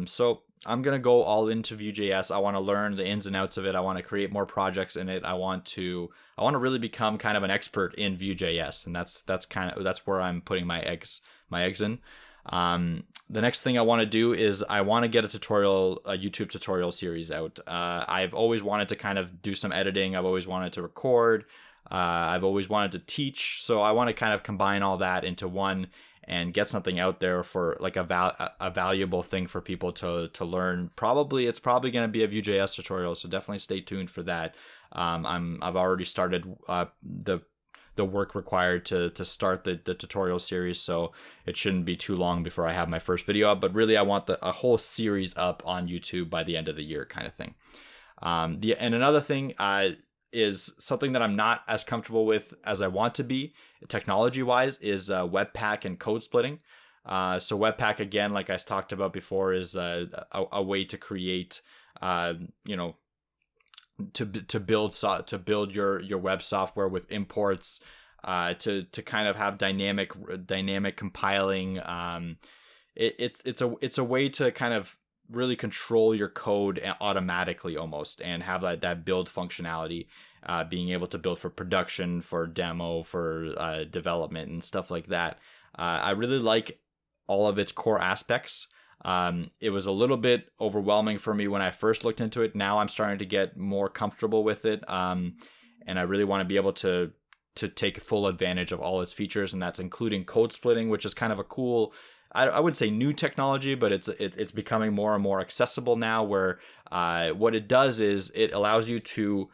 So I'm gonna go all into Vue.js. I want to learn the ins and outs of it. I want to create more projects in it. I want to really become kind of an expert in Vue.js, and that's where I'm putting my eggs in. The next thing I want to do is I want to get a YouTube tutorial series out. I've always wanted to kind of do some editing. I've always wanted to record. I've always wanted to teach. So I want to kind of combine all that into one and get something out there for like a valuable thing for people to learn. It's probably going to be a Vue.js tutorial, so definitely stay tuned for that. I've already started the work required to start the tutorial series, so it shouldn't be too long before I have my first video up. But really, I want a whole series up on YouTube by the end of the year, kind of thing. And another thing is something that I'm not as comfortable with as I want to be, technology-wise, is Webpack and code splitting. So Webpack, again, like I talked about before, is a way to create, to build your web software with imports, to kind of have dynamic compiling. It's a way to kind of really control your code automatically almost, and have that build functionality, being able to build for production, for demo, for development and stuff like that. I really like all of its core aspects. It was a little bit overwhelming for me when I first looked into it. Now I'm starting to get more comfortable with it. And I really want to be able to take full advantage of all its features, and that's including code splitting, which is kind of a cool, I would say new technology, but it's becoming more and more accessible now, where what it does is it allows you to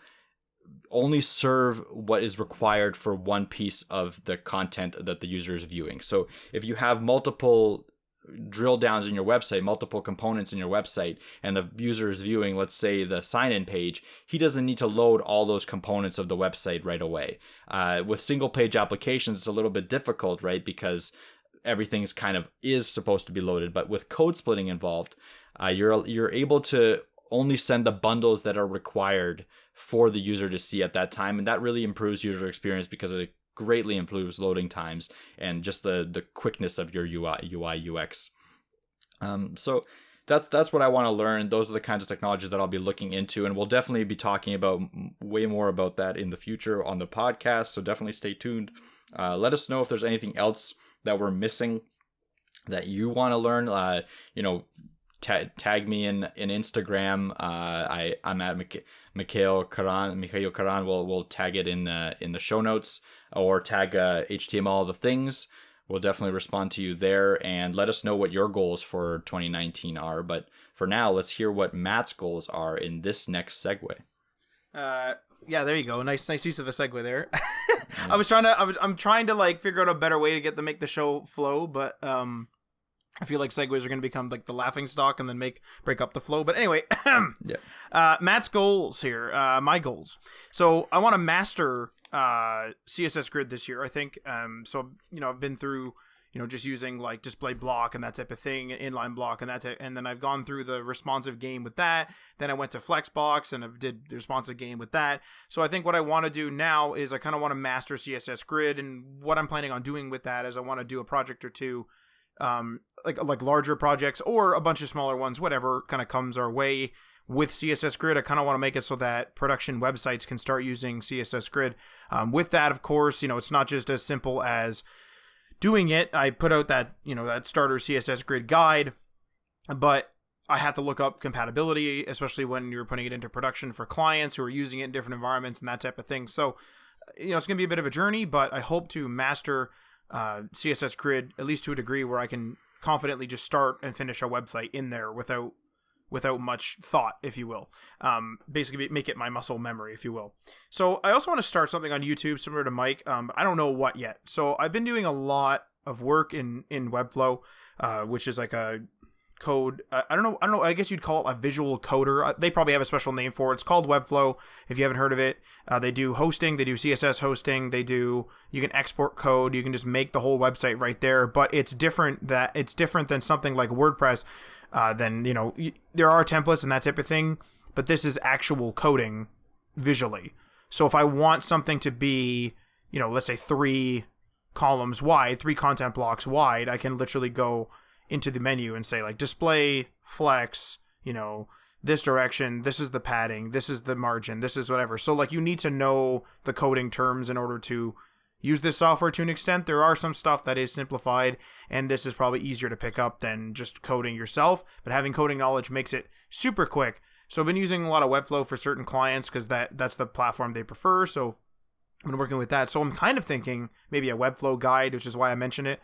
only serve what is required for one piece of the content that the user is viewing. So if you have multiple drill downs in your website, multiple components in your website, and the user is viewing, let's say, the sign-in page, he doesn't need to load all those components of the website right away. With single page applications, it's a little bit difficult, right? Because everything's kind of is supposed to be loaded. But with code splitting involved, you're able to only send the bundles that are required for the user to see at that time, and that really improves user experience because it greatly improves loading times and just the quickness of your UI UX. So that's what I want to learn. Those are the kinds of technologies that I'll be looking into, and we'll definitely be talking about way more about that in the future on the podcast. So definitely stay tuned. Let us know if there's anything else that we're missing that you want to learn. Tag me in Instagram. I'm at Mikhail Karan. We'll tag it in the show notes, or tag HTML all the things. We'll definitely respond to you there, and let us know what your goals for 2019 are. But for now, let's hear what Matt's goals are in this next segue. Yeah, there you go. Nice use of a segue there. I'm trying to like figure out a better way to make the show flow, but I feel like segues are going to become like the laughing stock and then break up the flow. But anyway, yeah. Matt's goals here. My goals. So I want to master CSS Grid this year, I think. So I've been through just using like display block and that type of thing, inline block and and then I've gone through the responsive game with that. Then I went to Flexbox and I did the responsive game with that. So I think what I want to do now is I kind of want to master CSS Grid, and what I'm planning on doing with that is I want to do a project or two, like larger projects or a bunch of smaller ones, whatever kind of comes our way with CSS Grid. I kind of want to make it so that production websites can start using CSS Grid. With that, of course, it's not just as simple as doing it. I put out that, that starter CSS Grid guide, but I have to look up compatibility, especially when you're putting it into production for clients who are using it in different environments and that type of thing. So, it's going to be a bit of a journey, but I hope to master CSS Grid at least to a degree where I can confidently just start and finish a website in there without much thought, if you will. Basically make it my muscle memory, if you will. So I also want to start something on YouTube similar to Mike. I don't know what yet. So I've been doing a lot of work in Webflow, which is like a code. I don't know. I guess you'd call it a visual coder. They probably have a special name for it. It's called Webflow. If you haven't heard of it, they do hosting. They do CSS hosting. You can export code. You can just make the whole website right there. But it's different than something like WordPress. Then there are templates and that type of thing, but this is actual coding visually. So if I want something to be, let's say 3 columns wide, 3 content blocks wide, I can literally go into the menu and say like display, flex, this direction, this is the padding, this is the margin, this is whatever. So like you need to know the coding terms in order to use this software to an extent. There are some stuff that is simplified, and this is probably easier to pick up than just coding yourself, but having coding knowledge makes it super quick. So I've been using a lot of Webflow for certain clients because that's the platform they prefer. So I've been working with that. So I'm kind of thinking maybe a Webflow guide, which is why I mentioned it.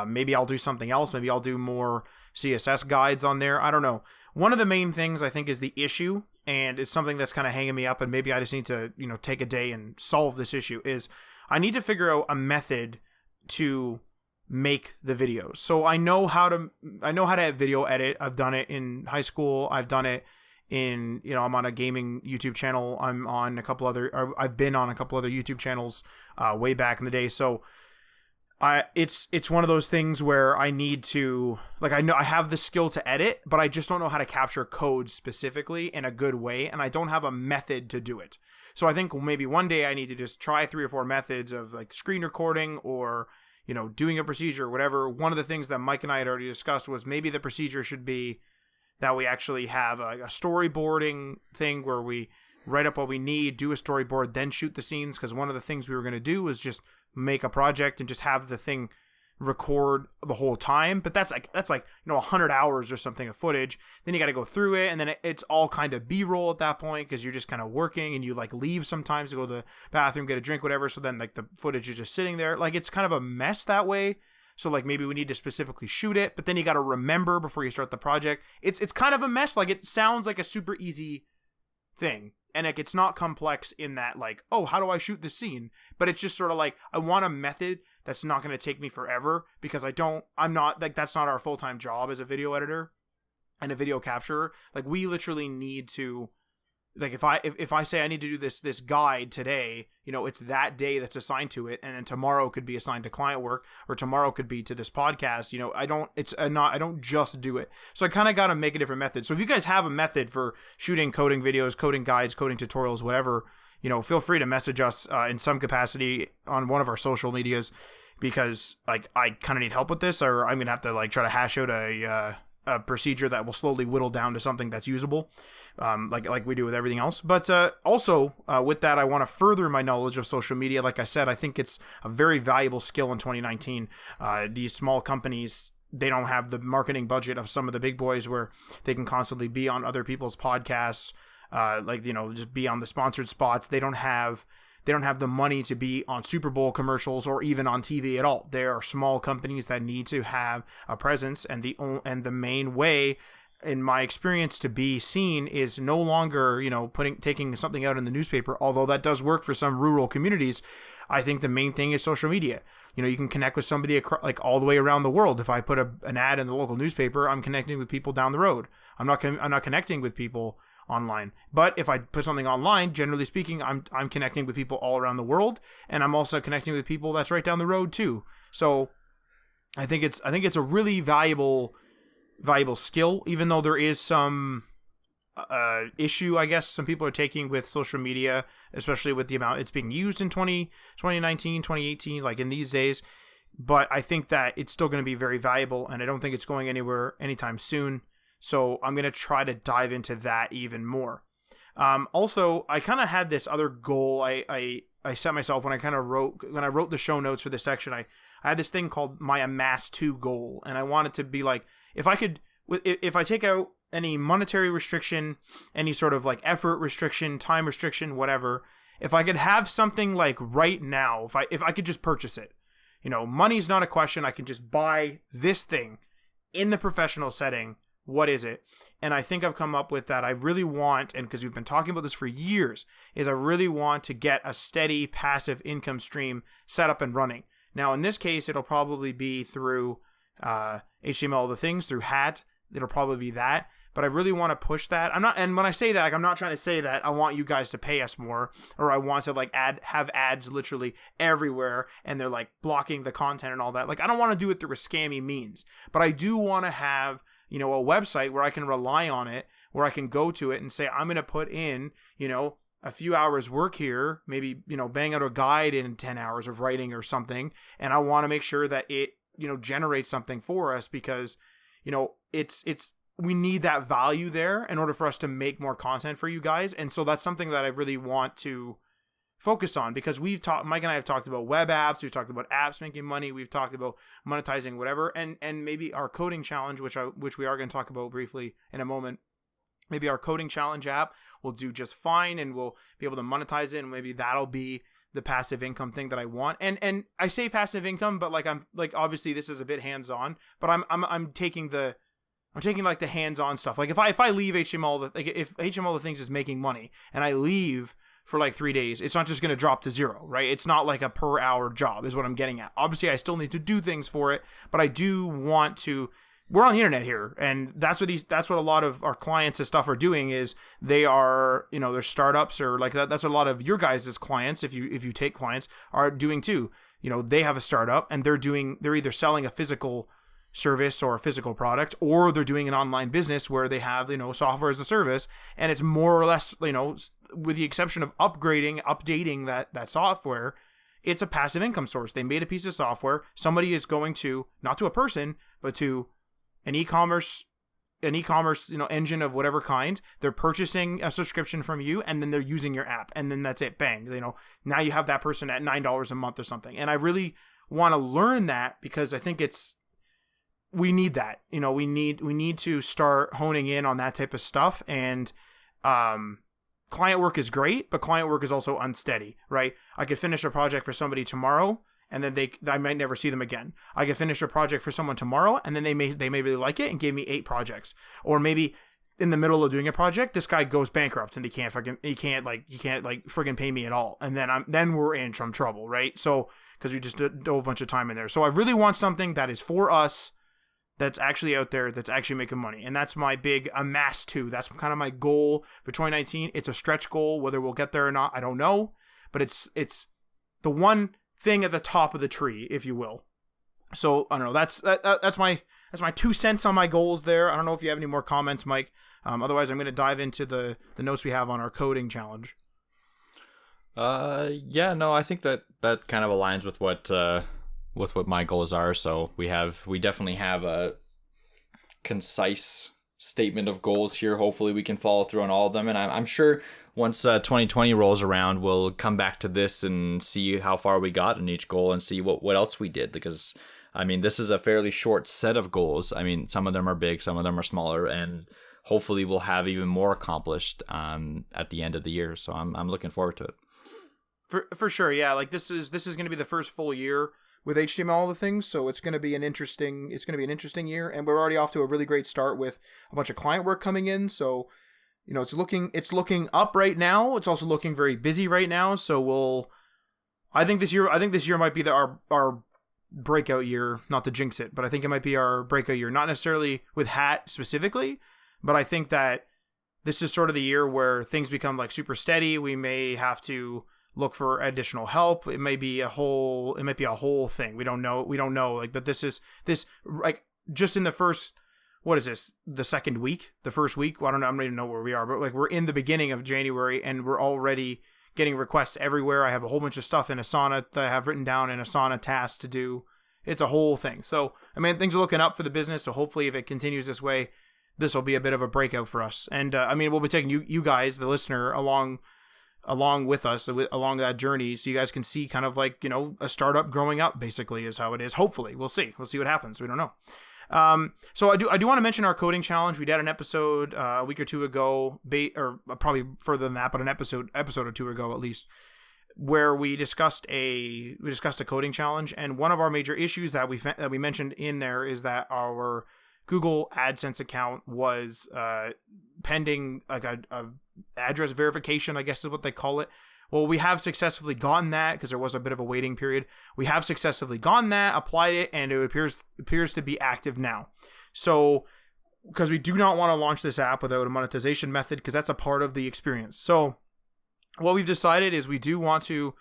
Maybe I'll do something else. Maybe I'll do more CSS guides on there. I don't know. One of the main things I think is the issue, and it's something that's kind of hanging me up, and maybe I just need to, take a day and solve this issue, is I need to figure out a method to make the videos. So I know how to have video edit. I've done it in high school. I've done it in, I'm on a gaming YouTube channel. I've been on a couple other YouTube channels way back in the day. So It's one of those things where I need to, like, I know I have the skill to edit, but I just don't know how to capture code specifically in a good way, and I don't have a method to do it. So I think maybe one day I need to just try 3 or 4 methods of like screen recording or, you know, doing a procedure or whatever. One of the things that Mike and I had already discussed was maybe the procedure should be that we actually have a storyboarding thing where we write up what we need, do a storyboard, then shoot the scenes. Because one of the things we were going to do was just make a project and just have the thing record the whole time. But that's like 100 hours or something of footage. Then you got to go through it, and then it's all kind of B-roll at that point because you're just kind of working, and you like leave sometimes to go to the bathroom, get a drink, whatever. So then like the footage is just sitting there. Like it's kind of a mess that way. So like maybe we need to specifically shoot it, but then you got to remember before you start the project. It's kind of a mess. Like it sounds like a super easy thing, and like it's not complex in that like, oh, how do I shoot this scene? But it's just sort of like I want a method that's not going to take me forever because I'm not like that's not our full-time job as a video editor and a video capturer. Like we literally need to, like if I say I need to do this guide today, you know, it's that day that's assigned to it, and then tomorrow could be assigned to client work, or tomorrow could be to this podcast. You know, I don't just do it. So I kind of got to make a different method. So if you guys have a method for shooting coding videos, coding guides, coding tutorials, whatever, you know, feel free to message us in some capacity on one of our social medias, because like I kind of need help with this, or I'm gonna have to like try to hash out a procedure that will slowly whittle down to something that's usable, like we do with everything else. But also with that, I want to further my knowledge of social media. Like I said, I think it's a very valuable skill in 2019. These small companies, they don't have the marketing budget of some of the big boys where they can constantly be on other people's podcasts, like, you know, just be on the sponsored spots. They don't have the money to be on Super Bowl commercials or even on TV at all. There are small companies that need to have a presence, and the main way, in my experience, to be seen is no longer, you know, taking something out in the newspaper, although that does work for some rural communities. I think the main thing is social media. You know, you can connect with somebody like all the way around the world. If I put an ad in the local newspaper, I'm connecting with people down the road. I'm not connecting with people online. But if I put something online, generally speaking, I'm connecting with people all around the world, and I'm also connecting with people that's right down the road too. So I think it's a really valuable skill, even though there is some issue, I guess, some people are taking with social media, especially with the amount it's being used in 2019, 2018, like in these days. But I think that it's still going to be very valuable, and I don't think it's going anywhere anytime soon. So I'm going to try to dive into that even more. Also, I kind of had this other goal I set myself when I wrote the show notes for this section. I had this thing called my Amass 2 goal, and I wanted to be like, if I take out any monetary restriction, any sort of like effort restriction, time restriction, whatever, if I could have something like right now, if I could just purchase it, you know, money's not a question. I can just buy this thing in the professional setting. What is it? And I think I've come up with that. I really want, and because we've been talking about this for years, is I really want to get a steady passive income stream set up and running. Now, in this case, it'll probably be through HTML All the Things, through Hat. It'll probably be that. But I really want to push that. And when I say that, like, I'm not trying to say that I want you guys to pay us more, or I want to like have ads literally everywhere, and they're like blocking the content and all that. Like, I don't want to do it through a scammy means, but I do want to have, you know, a website where I can rely on it, where I can go to it and say, I'm going to put in, you know, a few hours work here, maybe, you know, bang out a guide in 10 hours of writing or something. And I want to make sure that it, you know, generates something for us, because, you know, we need that value there in order for us to make more content for you guys. And so that's something that I really want to focus on, because Mike and I have talked about web apps, we've talked about apps making money, we've talked about monetizing whatever, and maybe our coding challenge, which we are going to talk about briefly in a moment. Maybe our coding challenge app will do just fine, and we'll be able to monetize it, and maybe that'll be the passive income thing that I want. And I say passive income, but I'm obviously this is a bit hands-on, but I'm taking like the hands-on stuff. Like if I leave HTML, like if HTML the Things is making money and I leave for like 3 days, it's not just going to drop to zero, right? It's not like a per hour job is what I'm getting at. Obviously I still need to do things for it, but I do want to we're on the internet here, and that's what a lot of our clients and stuff are doing. Is they are, they're startups or like that. That's what a lot of your guys' clients, if you take clients, are doing too. They have a startup and they're either selling a physical service or a physical product, or they're doing an online business where they have, software as a service, and it's more or less, with the exception of updating that software, it's a passive income source. They made a piece of software. Somebody is going to, not to a person, but to an e-commerce, engine of whatever kind. They're purchasing a subscription from you, and then they're using your app, and then that's it. Bang. Now you have that person at $9 a month or something. And I really want to learn that, because I think we need that. We need to start honing in on that type of stuff. And client work is great, but client work is also unsteady, right? I could finish a project for somebody tomorrow, and then I might never see them again. I could finish a project for someone tomorrow, and then they may really like it and give me 8 projects. Or maybe in the middle of doing a project, this guy goes bankrupt and he can't friggin' pay me at all. And then we're in some trouble, right? So, because we just dove a bunch of time in there. So I really want something that is for us, that's actually out there, that's actually making money. And that's my big amass too. That's kind of my goal for 2019. It's a stretch goal. Whether we'll get there or not, I don't know. But it's the one thing at the top of the tree, if you will. So I don't know. That's my 2 cents on my goals there. I don't know if you have any more comments, Mike. Otherwise, I'm going to dive into the notes we have on our coding challenge. Yeah, no, I think that kind of aligns with what my goals are. So we definitely have a concise statement of goals here. Hopefully we can follow through on all of them. And I'm sure once 2020 rolls around, we'll come back to this and see how far we got in each goal and see what else we did. Because, this is a fairly short set of goals. Some of them are big, some of them are smaller, and hopefully we'll have even more accomplished at the end of the year. So I'm looking forward to it. For sure, yeah. Like this is going to be the first full year with HTML, all the things, so it's going to be an interesting year, and we're already off to a really great start with a bunch of client work coming in. So, it's looking up right now. It's also looking very busy right now. So I think this year might be our breakout year. Not to jinx it, but I think it might be our breakout year. Not necessarily with Hat specifically, but I think that this is sort of the year where things become like super steady. We may have to look for additional help. It may be a whole thing. We don't know. Like, but this like just in the first, what is this? The second week, the first week. Well, I don't even know where we are, but like we're in the beginning of January and we're already getting requests everywhere. I have a whole bunch of stuff in Asana that I have written down in Asana tasks to do. It's a whole thing. So, things are looking up for the business. So hopefully if it continues this way, this will be a bit of a breakout for us. And we'll be taking you guys, the listener, along with us, along that journey, so you guys can see kind of like, a startup growing up, basically, is how it is. Hopefully, we'll see what happens. We don't know. So I do want to mention our coding challenge. We did an episode a week or two ago, or probably further than that, but an episode or two ago at least, where we discussed a coding challenge. And one of our major issues that we mentioned in there is that our Google AdSense account was pending like a address verification, I guess is what they call it. Well, we have successfully gotten that because there was a bit of a waiting period. We have successfully gotten that, applied it, and it appears to be active now. So, because we do not want to launch this app without a monetization method, because that's a part of the experience. So, what we've decided is we're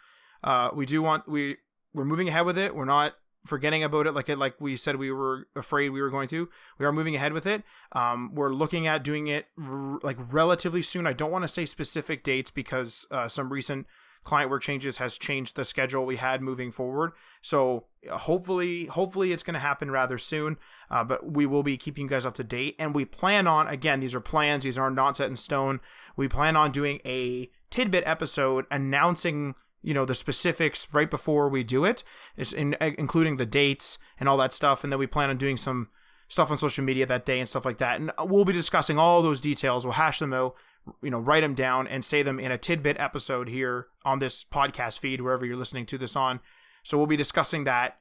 moving ahead with it. We're not forgetting about it like we said we were afraid we were going to. We are moving ahead with it. We're looking at doing it relatively soon. I don't want to say specific dates because some recent client work changes has changed the schedule we had moving forward. So hopefully it's going to happen rather soon. But we will be keeping you guys up to date. And we plan on, again, these are plans. These are not set in stone. We plan on doing a tidbit episode announcing the specifics right before we do it, including the dates and all that stuff. And then we plan on doing some stuff on social media that day and stuff like that. And we'll be discussing all those details. We'll hash them out, write them down and say them in a tidbit episode here on this podcast feed, wherever you're listening to this on. So we'll be discussing that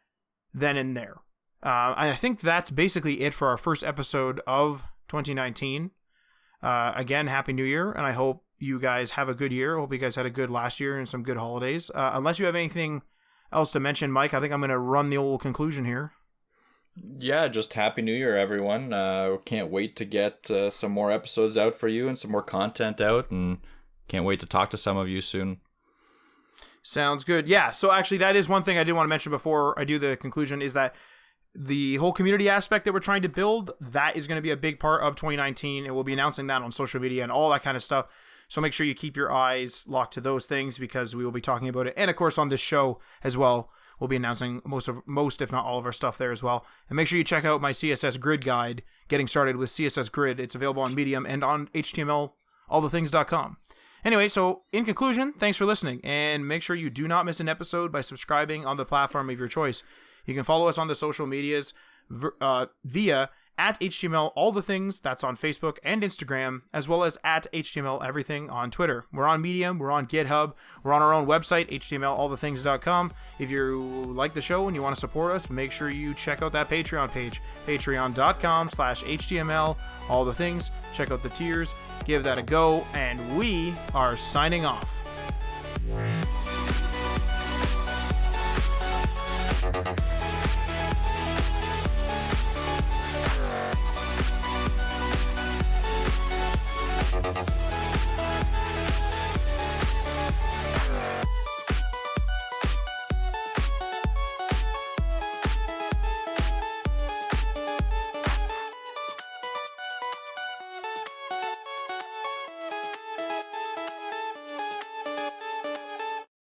then and there. I think that's basically it for our first episode of 2019. Again, Happy New Year. And I hope you guys have a good year. Hope you guys had a good last year and some good holidays. Unless you have anything else to mention, Mike, I think I'm going to run the old conclusion here. Yeah, just Happy New Year, everyone. Can't wait to get some more episodes out for you and some more content out, and can't wait to talk to some of you soon. Sounds good. Yeah, so actually that is one thing I did want to mention before I do the conclusion, is that the whole community aspect that we're trying to build, that is going to be a big part of 2019, and we'll be announcing that on social media and all that kind of stuff. So make sure you keep your eyes locked to those things, because we will be talking about it. And of course on this show as well, we'll be announcing most if not all of our stuff there as well. And make sure you check out my CSS Grid guide, getting started with CSS Grid. It's available on Medium and on HTMLallthethings.com. Anyway, so in conclusion, thanks for listening, and make sure you do not miss an episode by subscribing on the platform of your choice. You can follow us on the social medias via at HTML All the Things, that's on Facebook and Instagram, as well as at HTML Everything on Twitter. We're on Medium, we're on GitHub, we're on our own website, HTMLallthethings.com. If you like the show and you want to support us, make sure you check out that Patreon page, patreon.com/HTML All the Things. Check out the tiers, give that a go, and we are signing off.